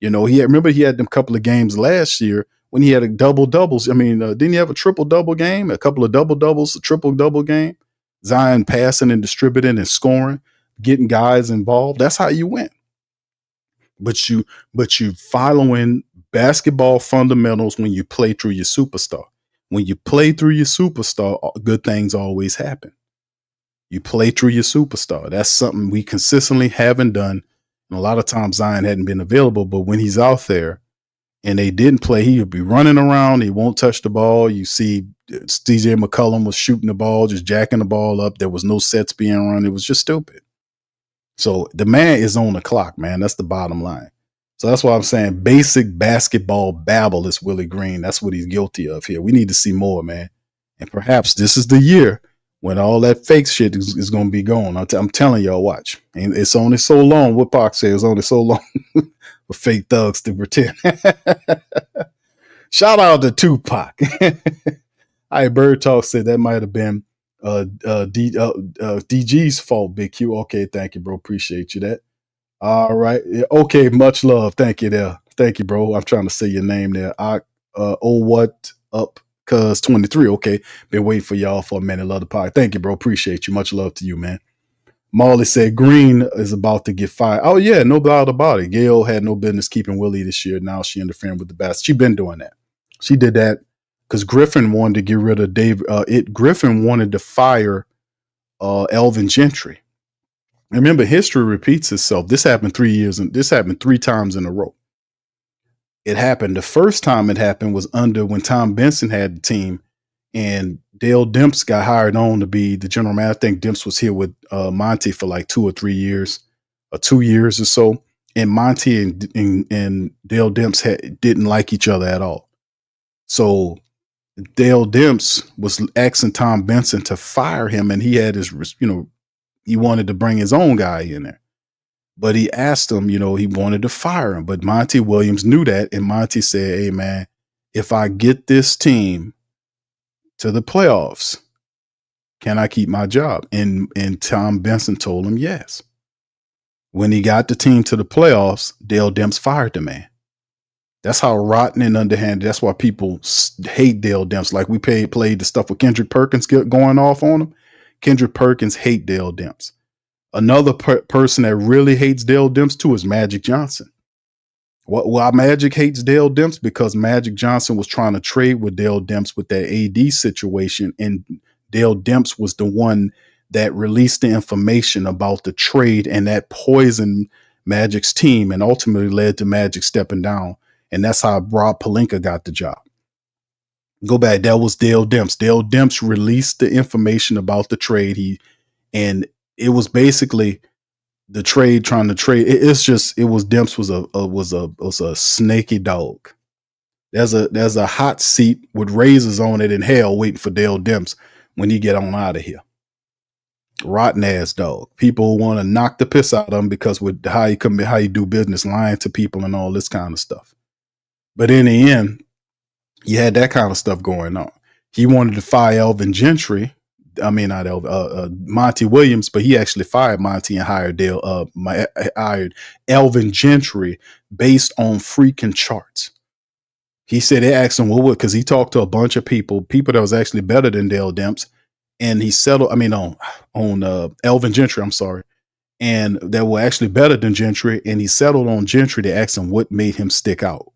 E: You know, remember he had them couple of games last year when he had a double doubles. I mean, didn't he have a triple double game? A couple of double doubles, a triple double game. Zion passing and distributing and scoring, getting guys involved. That's how you win. But you following basketball fundamentals when you play through your superstar. When you play through your superstar, good things always happen. You play through your superstar. That's something we consistently haven't done. And a lot of times Zion hadn't been available, but when he's out there and they didn't play, he would be running around. He won't touch the ball. You see CJ McCollum was shooting the ball, just jacking the ball up. There was no sets being run. It was just stupid. So the man is on the clock, man. That's the bottom line. So that's why I'm saying basic basketball babble is Willie Green. That's what he's guilty of here. We need to see more, man. And perhaps this is the year when all that fake shit is going to be gone. I'm telling y'all, watch. And it's only so long. What Pac said, it's only so long for fake thugs to pretend. Shout out to Tupac. Bird Talk said that might have been DG's fault, Big Q. Okay, thank you, bro. Appreciate you that. All right. Okay, much love. Thank you there. Thank you, bro. I'm trying to say your name there. What up? Cuz 23. Okay. Been waiting for y'all for a minute. Love the pod. Thank you, bro. Appreciate you. Much love to you, man. Marley said Green is about to get fired. Oh, yeah, no doubt about it. Gail had no business keeping Willie this year. Now she interfering with the best. She been doing that. She did that because Griffin wanted to get rid of Dave. Griffin wanted to fire Elvin Gentry. Remember, history repeats itself. This happened 3 years, and this happened 3 times in a row. It happened. The first time it happened was when Tom Benson had the team, and Dale Demps got hired on to be the general manager. I think Demps was here with Monty for like 2 or 3 years, or 2 years or so. And Monty and Dale Demps didn't like each other at all. So Dale Demps was asking Tom Benson to fire him, and he had his, he wanted to bring his own guy in there. But he asked him, he wanted to fire him. But Monty Williams knew that. And Monty said, hey, man, if I get this team to the playoffs, can I keep my job? And Tom Benson told him yes. When he got the team to the playoffs, Dale Demps fired the man. That's how rotten and underhanded. That's why people hate Dale Demps. Like we played the stuff with Kendrick Perkins going off on him. Kendrick Perkins hate Dale Demps. Another person that really hates Dale Demps too is Magic Johnson. Why Magic hates Dale Demps? Because Magic Johnson was trying to trade with Dale Demps with that AD situation, and Dale Demps was the one that released the information about the trade, and that poisoned Magic's team and ultimately led to Magic stepping down. And that's how Rob Pelinka got the job. Go back. That was Dale Demps. Dale Demps released the information about the trade. And it was basically the trade trying to trade. Demps was a snaky dog. There's a hot seat with razors on it in hell waiting for Dale Demps when he get on out of here. Rotten ass dog. People want to knock the piss out of him because with how you do business, lying to people and all this kind of stuff. But in the end, you had that kind of stuff going on. He wanted to fire Elvin Gentry. I mean, not Monty Williams, but he actually fired Monty and hired Elvin Gentry based on freaking charts. He said they asked him, well, what? Because he talked to a bunch of people that was actually better than Dale Demps, and he settled. I mean, on Elvin Gentry. I'm sorry, and that were actually better than Gentry, and he settled on Gentry. They asked him what made him stick out.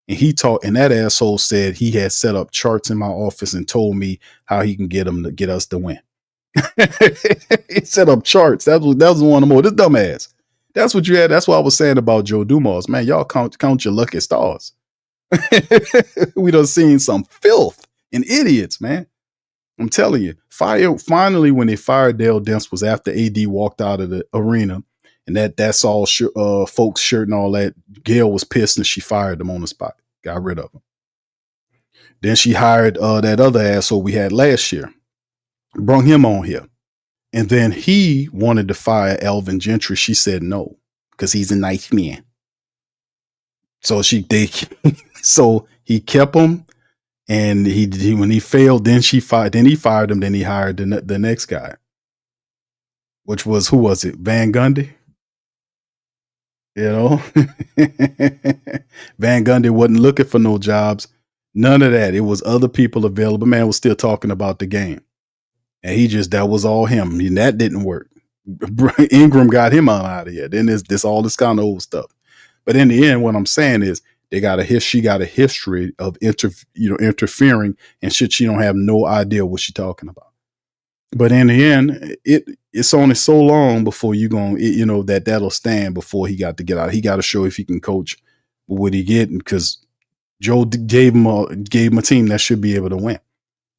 E: And and that asshole said he had set up charts in my office and told me how he can get us to win. He set up charts. That was one of the more. This dumbass. That's what you had. That's what I was saying about Joe Dumas. Man, y'all count your lucky stars. We done seen some filth and idiots, man. I'm telling you. Finally, when they fired Dale Demps was after AD walked out of the arena. And that's all folks' shirt and all that. Gail was pissed and she fired him on the spot. Got rid of him. Then she hired that other asshole we had last year. Brung him on here. And then he wanted to fire Elvin Gentry. She said no, because he's a nice man. So he kept him. And he when he failed, then he fired him. Then he hired the next guy, which was, who was it? Van Gundy. You know, Van Gundy wasn't looking for no jobs. None of that. It was other people available. Man was still talking about the game. And that was all him. I mean, that didn't work. Ingram got him out of here. Then there's all this kind of old stuff. But in the end, what I'm saying is she got a history of interfering and shit. She don't have no idea what she's talking about. But in the end, it's only so long before that'll stand before he got to get out. He got to show if he can coach what he get, because Joe gave him a team that should be able to win.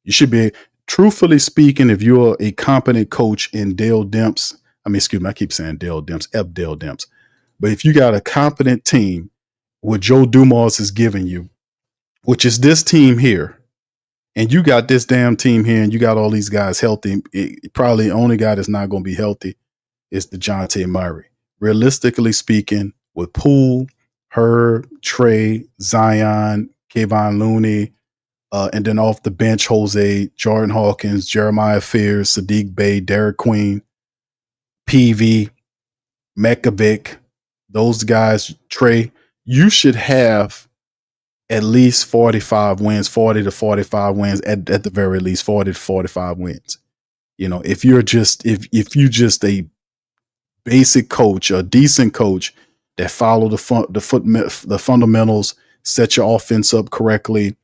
E: You should be, truthfully speaking, if you're a competent coach in Dale Demps, I keep saying Dale Demps, Dale Demps. But if you got a competent team, what Joe Dumars is giving you, which is this team here, and you got this damn team here, and you got all these guys healthy, probably the only guy that's not going to be healthy is DeJounte Murray. Realistically speaking, with Poole, Herb, Trey, Zion, Kayvon Looney, and then off the bench, Jose, Jordan Hawkins, Jeremiah Fears, Sadiq Bey, Derek Queen, PV, Mekovic, those guys, Trey, you should have at least 45 wins, 40 to 45 wins, at the very least 40 to 45 wins. If you're just a basic coach, a decent coach that follow the fundamentals, set your offense up correctly,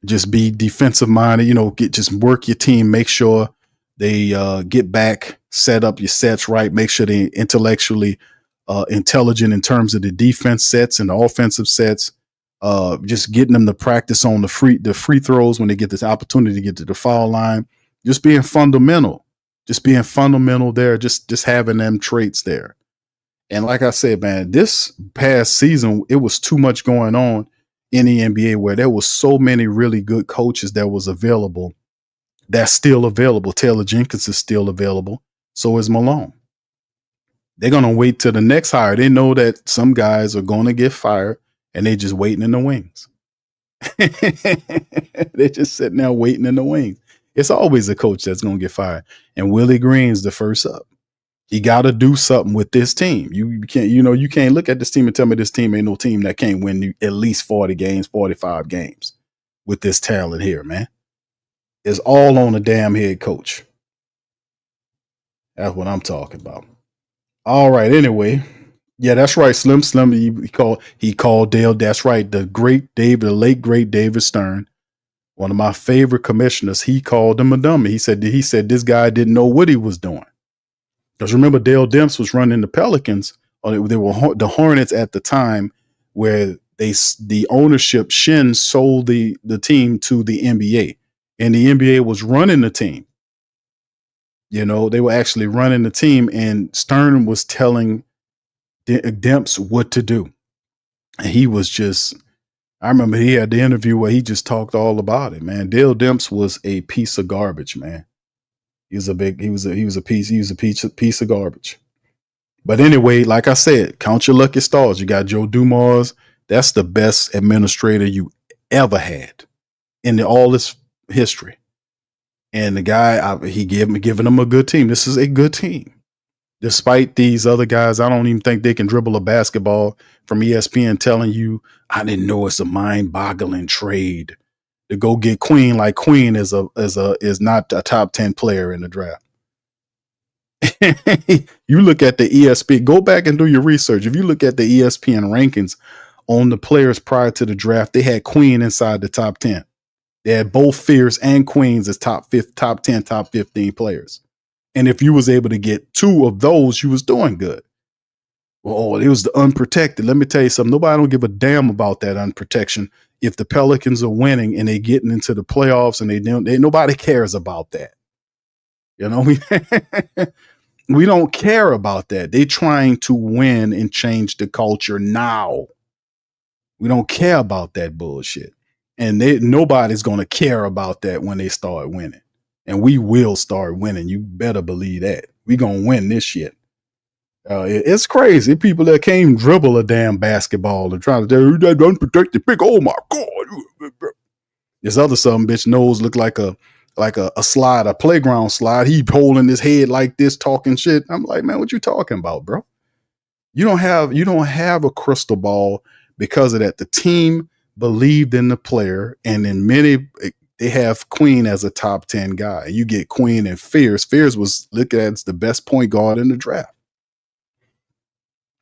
E: just be defensive minded, just work your team, make sure they get back, set up your sets right, make sure they intellectually intelligent in terms of the defense sets and the offensive sets, just getting them to practice on the free throws when they get this opportunity to get to the foul line, just being fundamental there, just having them traits there. And like I said, man, this past season, it was too much going on in the NBA where there was so many really good coaches that was available, that's still available. Taylor Jenkins is still available. So is Malone. They're going to wait till the next hire. They know that some guys are going to get fired and they're just waiting in the wings. They're just sitting there waiting in the wings. It's always a coach that's going to get fired. And Willie Green's the first up. He got to do something with this team. You can't look at this team and tell me this team ain't no team that can't win at least 40 games, 45 games with this talent here, man. It's all on the damn head coach. That's what I'm talking about. All right. Anyway, yeah, that's right. Slim. He called Dale. That's right. The late great David Stern, one of my favorite commissioners. He called him a dummy. He said this guy didn't know what he was doing. Because remember, Dale Demps was running the Pelicans. They were the Hornets at the time, where the ownership Shin sold the team to the NBA, and the NBA was running the team. They were actually running the team, and Stern was telling Demps what to do. And he was I remember he had the interview where he just talked all about it, man. Dale Demps was a piece of garbage, man. He was a piece of garbage. But anyway, like I said, count your lucky stars. You got Joe Dumars. That's the best administrator you ever had in all this history. And the guy, giving them a good team. This is a good team. Despite these other guys, I don't even think they can dribble a basketball, from ESPN telling you, I didn't know it's a mind-boggling trade to go get Queen. Like Queen is not a top 10 player in the draft. You look at the ESPN, go back and do your research. If you look at the ESPN rankings on the players prior to the draft, they had Queen inside the top 10. They had both Fears and Queens as top 10, top 15 players. And if you was able to get two of those, you was doing good. Well, it was the unprotected. Let me tell you something. Nobody don't give a damn about that unprotection. If the Pelicans are winning and they getting into the playoffs and nobody cares about that. We don't care about that. They trying to win and change the culture now. We don't care about that bullshit. And nobody's going to care about that when they start winning. And we will start winning. You better believe that. We going to win this shit. It's crazy. People that can't dribble a damn basketball and trying to tell you that unprotected pick. Oh my God. This other son bitch nose looked like a slide, a playground slide. He holding his head like this, talking shit. I'm like, man, what you talking about, bro? You don't have a crystal ball because of that. The team believed in the player, and in many they have Queen as a top 10 guy. You get Queen and Fierce. Fierce was looked at as the best point guard in the draft.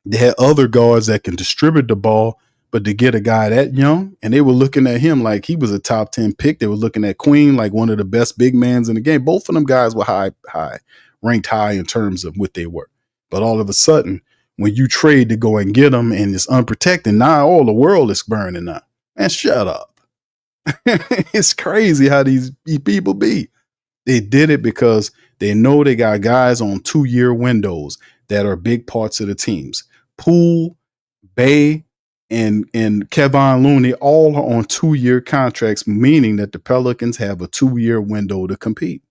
E: They had other guards that can distribute the ball, but to get a guy that young, and they were looking at him like he was a top 10 pick. They were looking at Queen like one of the best big mans in the game. Both of them guys were ranked high in terms of what they were. But all of a sudden, when you trade to go and get them and it's unprotected, now all the world is burning up. Man, shut up. It's crazy how these people be. They did it because they know they got guys on 2-year windows that are big parts of the teams. Poole, Bay, and Kevon Looney all are on 2-year contracts, meaning that the Pelicans have a 2-year window to compete.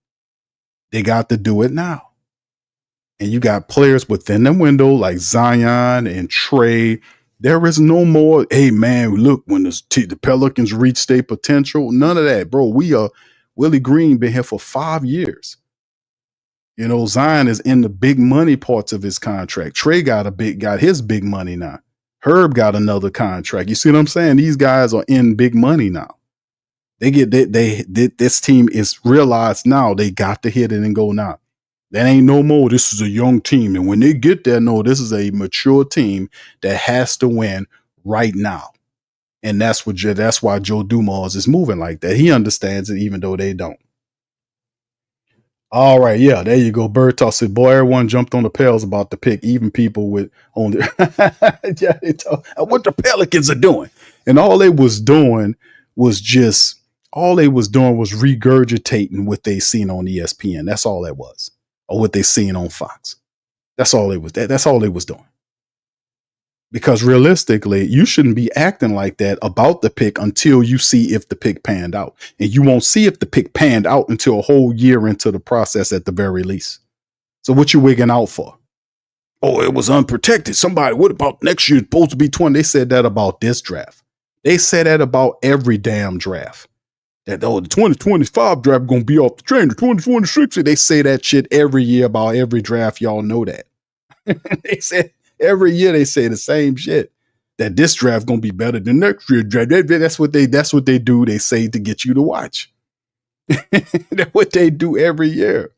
E: They got to do it now. And you got players within the window like Zion and Trey. There is no more, hey, man, look, when the Pelicans reach their potential. None of that, bro. Willie Green been here for 5 years. You know, Zion is in the big money parts of his contract. Trey got his big money now. Herb got another contract. You see what I'm saying? These guys are in big money now. This team is realized now they got to hit it and go now. That ain't no more. This is a young team. And when they get there, no, this is a mature team that has to win right now. And that's why Joe Dumars is moving like that. He understands it, even though they don't. All right. Yeah, there you go. Bird Toss said, boy, everyone jumped on the Pels about the pick, even people with on the yeah, they talk, what the Pelicans are doing. And all they was doing was regurgitating what they seen on ESPN. That's all that was. Or what they seen on Fox. That's all they was doing. Because realistically, you shouldn't be acting like that about the pick until you see if the pick panned out. And you won't see if the pick panned out until a whole year into the process at the very least. So what you wigging out for? Oh, it was unprotected. Somebody, what about next year? It's supposed to be 20. They said that about this draft. They said that about every damn draft. That, the 2025 draft going to be off the train. The 2026, they say that shit every year about every draft. Y'all know that. They said every year they say the same shit. That this draft going to be better than next year draft. That's what they do. They say to get you to watch. That's what they do every year.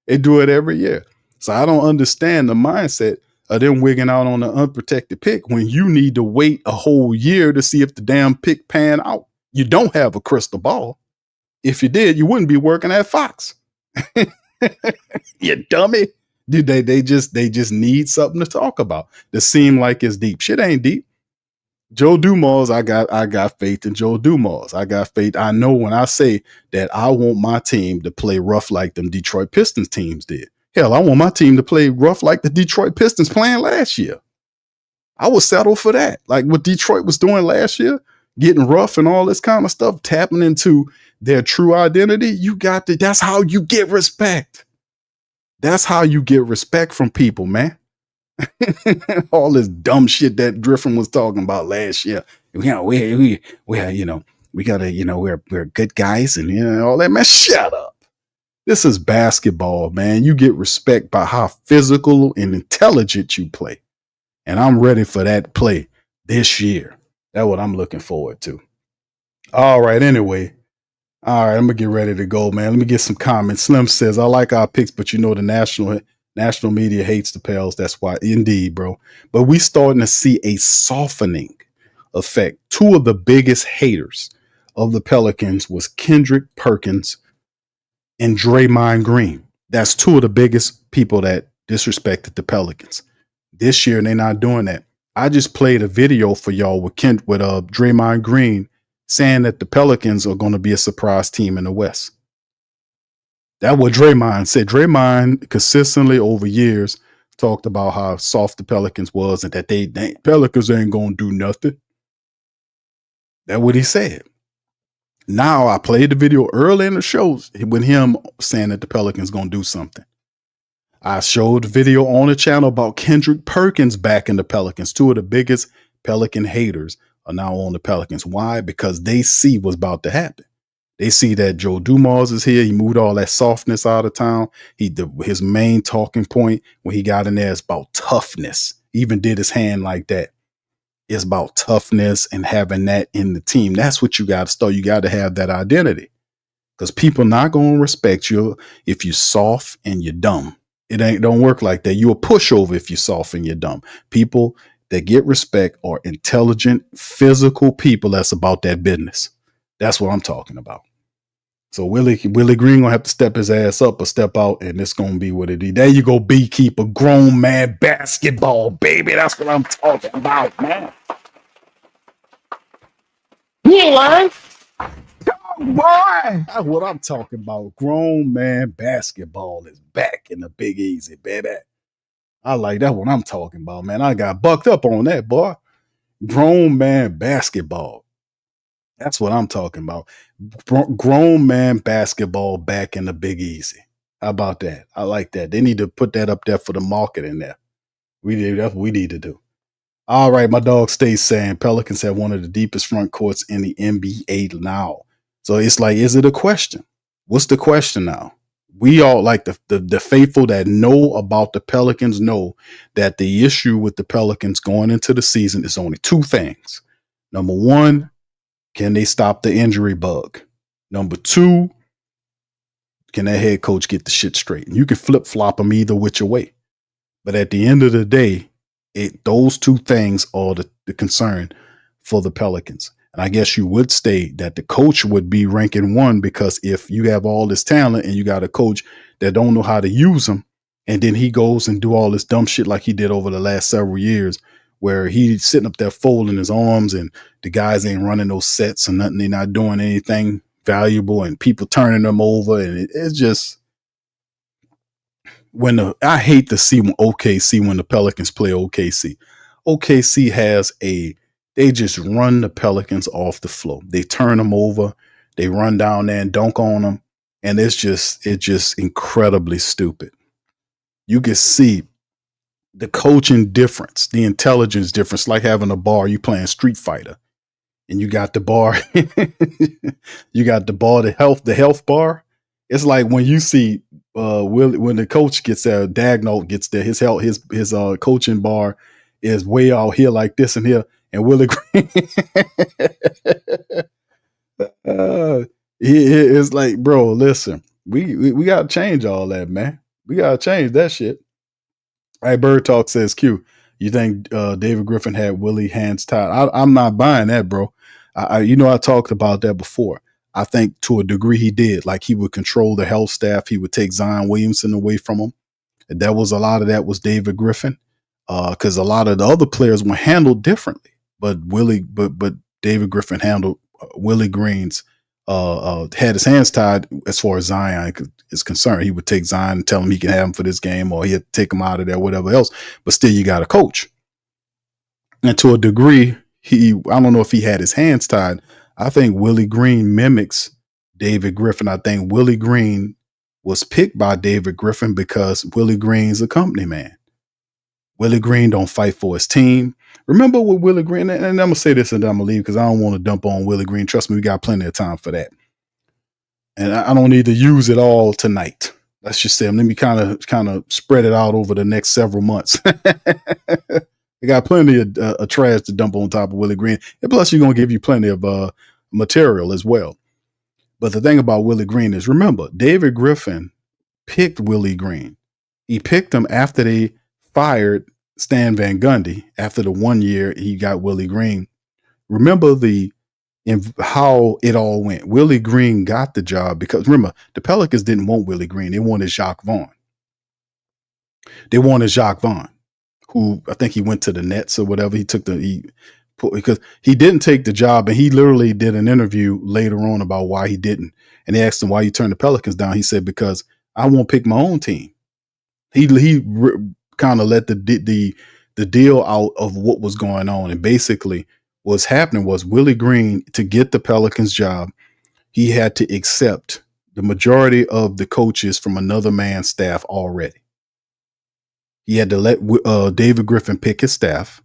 E: They do it every year. So I don't understand the mindset of them wigging out on an unprotected pick when you need to wait a whole year to see if the damn pick pan out. You don't have a crystal ball. If you did, you wouldn't be working at Fox. You dummy. Dude, they just need something to talk about that seem like it's deep. Shit ain't deep. Joe Dumars, I got faith in Joe Dumars. I got faith. I know when I say that I want my team to play rough like them Detroit Pistons teams did. Hell, I want my team to play rough like the Detroit Pistons playing last year. I would settle for that. Like what Detroit was doing last year, getting rough and all this kind of stuff, tapping into their true identity. You got to, that's how you get respect. That's how you get respect from people, man. All this dumb shit that Griffin was talking about last year. We gotta, we're good guys and all that, man. Shut up. This is basketball, man. You get respect by how physical and intelligent you play. And I'm ready for that play this year. That's what I'm looking forward to. All right. Anyway. All right. I'm going to get ready to go, man. Let me get some comments. Slim says, I like our picks, but the national media hates the Pels. That's why. Indeed, bro. But we starting to see a softening effect. Two of the biggest haters of the Pelicans was Kendrick Perkins and Draymond Green. That's two of the biggest people that disrespected the Pelicans. This year, they're not doing that. I just played a video for y'all with Draymond Green saying that the Pelicans are going to be a surprise team in the West. That's what Draymond said. Draymond consistently over years talked about how soft the Pelicans was and that they Pelicans ain't going to do nothing. That's what he said. Now I played the video early in the show with him saying that the Pelicans going to do something. I showed the video on the channel about Kendrick Perkins backing the Pelicans. Two of the biggest Pelican haters are now on the Pelicans. Why? Because they see what's about to happen. They see that Joe Dumars is here. He moved all that softness out of town. His main talking point when he got in there is about toughness. He even did his hand like that. It's about toughness and having that in the team. That's what you got to start. You got to have that identity, because people not going to respect you if you're soft and you're dumb. Don't work like that. You're a pushover if you're soft and you're dumb. People that get respect are intelligent, physical people that's about that business. That's what I'm talking about. So Willie Green gonna have to step his ass up or step out, and it's gonna be what it is. There you go, beekeeper, grown man basketball, baby. That's what I'm talking about, man. You ain't lying. Boy, that's what I'm talking about. Grown man basketball is back in the Big Easy, baby. I like that. What I'm talking about, man. I got bucked up on that, boy. Grown man basketball. That's what I'm talking about. Grown man basketball back in the Big Easy. How about that? I like that. They need to put that up there for the market in there. That's what we need to do. All right, my dog stays saying Pelicans have one of the deepest front courts in the NBA now. So it's like, is it a question? What's the question now? We all, like the faithful that know about the Pelicans, know that the issue with the Pelicans going into the season is only two things. Number one, can they stop the injury bug? Number two, can that head coach get the shit straight? And you can flip flop them either which way. But at the end of the day, those two things are the concern for the Pelicans. And I guess you would state that the coach would be ranking one, because if you have all this talent and you got a coach that don't know how to use them, and then he goes and do all this dumb shit like he did over the last several years, where he's sitting up there folding his arms and the guys ain't running those sets and nothing. They're not doing anything valuable and people turning them over. And it's just, I hate to see OKC when the Pelicans play OKC. OKC they just run the Pelicans off the floor. They turn them over. They run down there and dunk on them. And it's just incredibly stupid. You can see the coaching difference, the intelligence difference, like having a bar, you playing Street Fighter and you got the bar, the health bar. It's like when you see when the coach gets there, Dagnall gets there, his coaching bar is way out here like this and here, and Willie Green it's like, bro, listen, we gotta change all that, man. We gotta change that shit. All right, Bird Talk says, Q, you think David Griffin had Willie hands tied? I'm not buying that, bro. I talked about that before. I think to a degree he did. Like, he would control the health staff. He would take Zion Williamson away from him. And a lot of that was David Griffin, because a lot of the other players were handled differently. But David Griffin handled Willie Green's had his hands tied as far as Zion is concerned. He would take Zion and tell him he can have him for this game, or he'd take him out of there, whatever else. But still, you got a coach. And to a degree, I don't know if he had his hands tied. I think Willie Green mimics David Griffin. I think Willie Green was picked by David Griffin because Willie Green's a company man. Willie Green don't fight for his team. Remember with Willie Green, and I'm going to say this and then I'm going to leave because I don't want to dump on Willie Green. Trust me, we got plenty of time for that. And I don't need to use it all tonight. Let's just say, let me kind of spread it out over the next several months. We got plenty of trash to dump on top of Willie Green. And plus, you're going to give you plenty of material as well. But the thing about Willie Green is, remember, David Griffin picked Willie Green. He picked him after they fired Stan Van Gundy. After the 1 year, he got Willie Green. Remember how it all went. Willie Green got the job because, remember, the Pelicans didn't want Willie Green. They wanted Jacques Vaughn. Who I think he went to the Nets or whatever. Because he didn't take the job, and he literally did an interview later on about why he didn't. And they asked him why you turned the Pelicans down. He said, because I won't pick my own team. He kind of let the deal out of what was going on. And basically what's happening was Willie Green, to get the Pelicans job, he had to accept the majority of the coaches from another man's staff already. He had to let David Griffin pick his staff,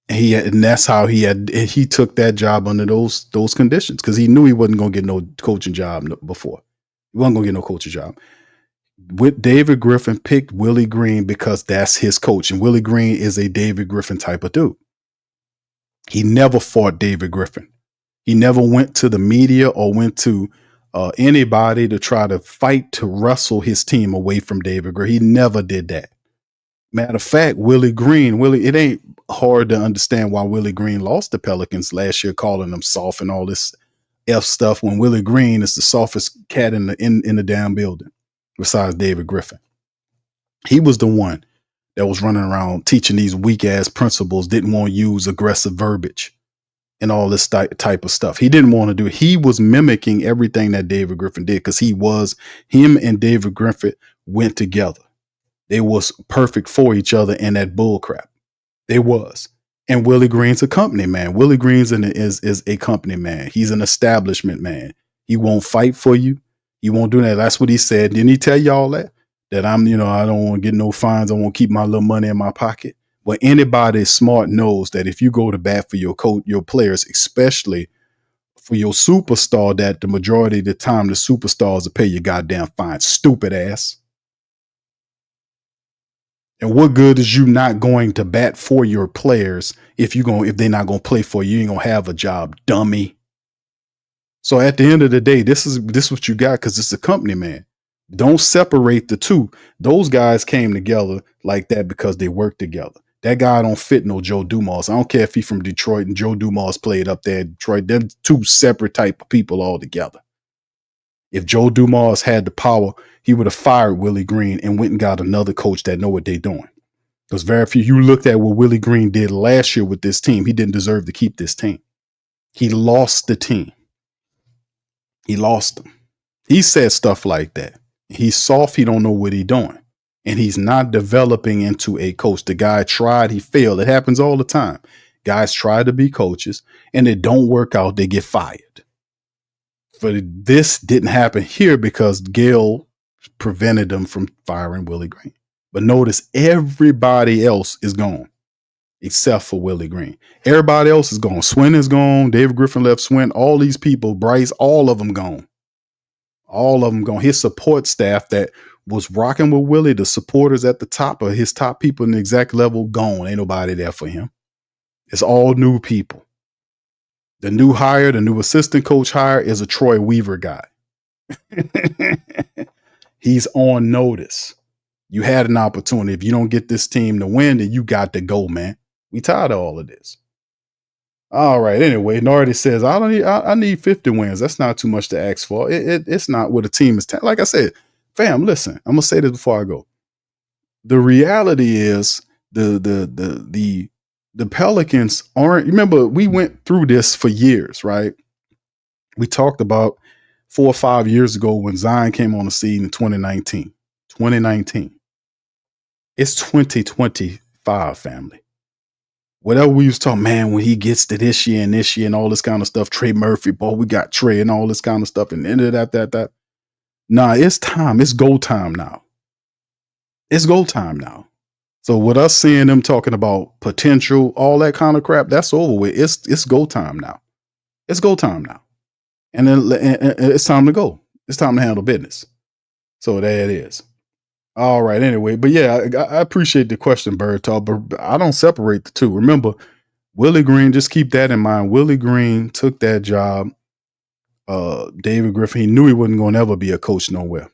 E: And that's how he took that job under those conditions, because he knew he wasn't going to get no coaching job before. He wasn't going to get no coaching job. With David Griffin picked Willie Green because that's his coach, and Willie Green is a David Griffin type of dude. He never fought David Griffin. He never went to the media or went to anybody to try to fight to wrestle his team away from David Griffin. He never did that. Matter of fact, it ain't hard to understand why Willie Green lost the Pelicans last year, calling them soft and all this F stuff, when Willie Green is the softest cat in the damn building, besides David Griffin. He was the one that was running around teaching these weak ass principals, didn't want to use aggressive verbiage and all this type of stuff. He didn't want to do it. He was mimicking everything that David Griffin did, because him and David Griffin went together. They was perfect for each other in that bull crap. They was. And Willie Green's a company man. Willie Green's is a company man. He's an establishment man. He won't fight for you. He won't do that. That's what he said. Didn't he tell y'all that? That I don't want to get no fines. I want to keep my little money in my pocket. Well, anybody smart knows that if you go to bat for your players, especially for your superstar, that the majority of the time the superstars will pay your goddamn fine. Stupid ass. And what good is you not going to bat for your players if they're not going to play for you? You ain't going to have a job, dummy. So at the end of the day, this is what you got, because it's a company, man. Don't separate the two. Those guys came together like that because they worked together. That guy don't fit no Joe Dumas. I don't care if he's from Detroit and Joe Dumas played up there in Detroit. They're two separate type of people altogether. If Joe Dumas had the power, he would have fired Willie Green and went and got another coach that know what they're doing. Because very few, you looked at what Willie Green did last year with this team. He didn't deserve to keep this team. He lost the team. He lost them. He said stuff like that. He's soft. He don't know what he's doing. And he's not developing into a coach. The guy tried, he failed. It happens all the time. Guys try to be coaches and it don't work out. They get fired. But this didn't happen here because Gail prevented them from firing Willie Green. But notice everybody else is gone except for Willie Green. Everybody else is gone. Swin is gone. David Griffin left Swin. All these people, Bryce, all of them gone. All of them gone. His support staff that was rocking with Willie, the supporters at the top of his top people in the exec level, gone. Ain't nobody there for him. It's all new people. The new hire, the new assistant coach hire is a Troy Weaver guy. He's on notice. You had an opportunity. If you don't get this team to win, then you got to go, man. We tired of all of this. All right. Anyway, Nardi says, I need 50 wins. That's not too much to ask for. It's not what a team is. Like I said, fam, listen, I'm going to say this before I go. The reality is the Pelicans aren't, remember, we went through this for years, right? We talked about 4 or 5 years ago when Zion came on the scene in 2019. It's 2025, family. Whatever we was talking, man, when he gets to this year and all this kind of stuff, Trey Murphy, boy, we got Trey and all this kind of stuff, and ended that. Nah, it's time. It's go time now. It's go time now. So with us seeing them talking about potential, all that kind of crap, that's over with. It's go time now. It's go time now. And then it's time to go. It's time to handle business. So there it is. All right. Anyway, but yeah, I appreciate the question, Bird Talk, but I don't separate the two. Remember, Willie Green, just keep that in mind. Willie Green took that job. David Griffin, he knew he wasn't going to ever be a coach nowhere.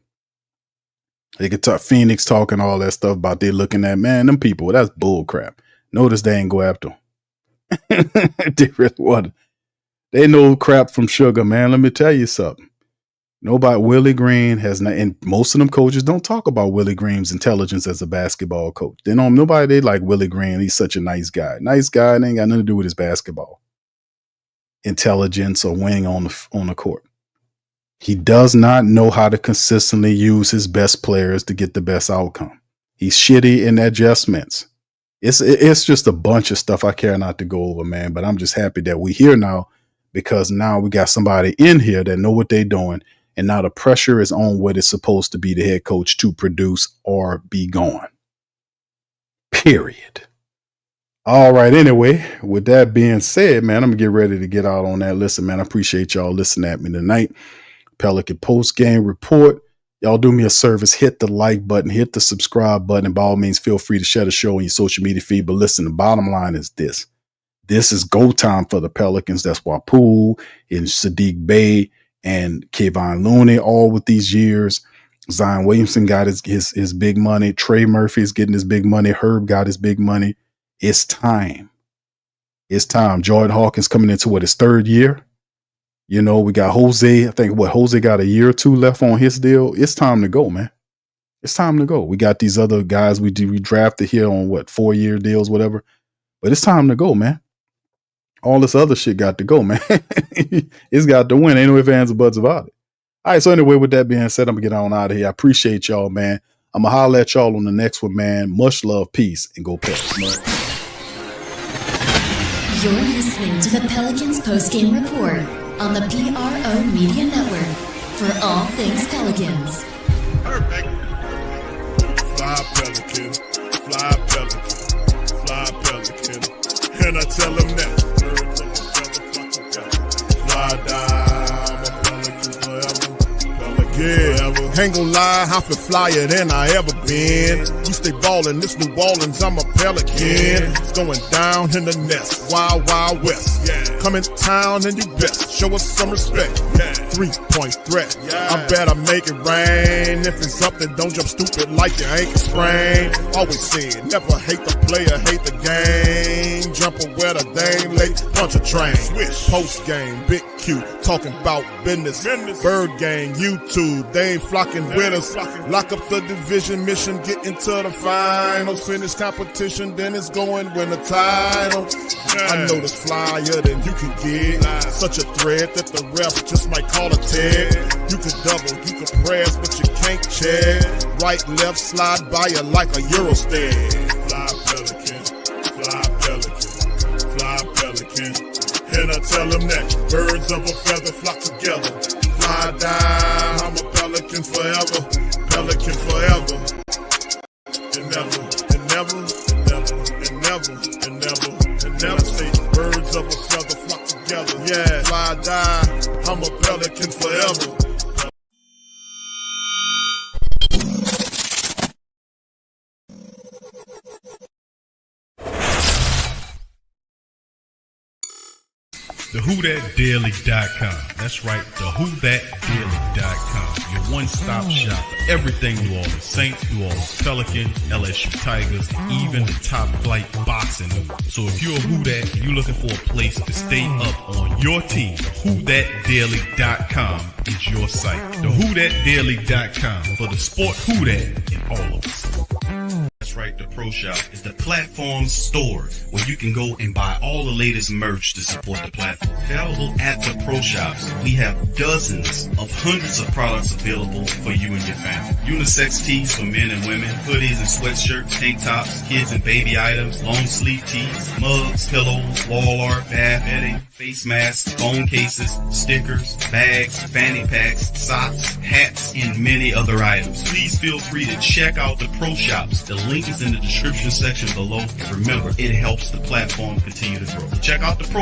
E: They could talk Phoenix talking all that stuff about they looking at, man, them people, that's bull crap. Notice they ain't go after him. They really wasn't. They know crap from sugar, man. Let me tell you something. Willie Green has not, and most of them coaches don't talk about Willie Green's intelligence as a basketball coach. They like Willie Green. He's such a nice guy. Nice guy, and ain't got nothing to do with his basketball intelligence or winning on the court. He does not know how to consistently use his best players to get the best outcome. He's shitty in adjustments. It's just a bunch of stuff I care not to go over, man. But I'm just happy that we're here now, because now we got somebody in here that know what they're doing. And now the pressure is on what is supposed to be the head coach to produce or be gone. Period. All right. Anyway, with that being said, man, I'm gonna get ready to get out on that. Listen, man, I appreciate y'all listening at me tonight. Pelican post game report. Y'all do me a service, hit the like button, hit the subscribe button, and by all means, feel free to share the show on your social media feed. But listen, the bottom line is this. This is go time for the Pelicans. That's why Poole and Sadiq Bey and Kevon Looney, all with these years. Zion Williamson got his big money. Trey Murphy's getting his big money. Herb got his big money. It's time. It's time. Jordan Hawkins coming into his third year. You know, we got Jose. I think Jose got a year or two left on his deal. It's time to go, man. It's time to go. We got these other guys we drafted here on 4-year deals, whatever. But it's time to go, man. All this other shit got to go, man. It's got to win. Ain't no ifs, ands, or buts about it. All right. So anyway, with that being said, I'm gonna get on out of here. I appreciate y'all, man. I'm gonna holler at y'all on the next one, man. Much love, peace, and go Pels.
A: You're listening to the Pelicans postgame report on the PRO Media Network. For all things Pelicans.
B: Perfect. Fly Pelican, fly Pelican, fly Pelican. And I tell them that. Fly down, I'm a Pelican forever. Pelican forever. Ain't gon' lie, I feel flyer than I ever been. We stay ballin', this New Orleans, I'm a Pelican. It's going down in the nest, wild, wild west. Come in town and you best, show us some respect. 3-point threat, I better make it rain. If it's up, then don't jump stupid like your ankle sprain. Always saying, never hate the player, hate the game. Jumper where the dame late, punch a train. Post game, big Q, talking about business. Bird gang, YouTube, they ain't flocking with us. Lock up the division mission, get into the finals. Finish competition, then it's going win the title. I know this flyer than you can get. Such a threat that the ref just might call a tag. You could double, you could press, but you can't check. Right, left, slide by you like a Eurostep. Fly Pelican, fly Pelican, fly Pelican. And I tell them that birds of a feather flock together. Fly down, I'm a Pelican forever, Pelican forever. And never, and never, and never, and never, and never, and never say birds of a feather flock together. Yeah, fly down, I'm a Pelican forever.
I: The WhoDatDaily.com. That's right, the WhoDatDaily.com. Your one-stop shop for everything New Orleans Saints, New Orleans Pelicans, LSU Tigers, even the top flight boxing news. So if you're a Who Dat and you're looking for a place to stay up on your team, WhoDatDaily.com is your site. The WhoDatDaily.com for the sport Who Dat in all of us. That's right, the Pro Shop is the platform store where you can go and buy all the latest merch to support the platform. Available at the Pro Shops, we have dozens of hundreds of products available for you and your family. Unisex tees for men and women, hoodies and sweatshirts, tank tops, kids and baby items, long sleeve tees, mugs, pillows, wall art, bath bedding, face masks, phone cases, stickers, bags, fanny packs, socks, hats, and many other items. Please feel free to check out the Pro Shops. The link is in the description section below. Remember, it helps the platform continue to grow. Check out the Pro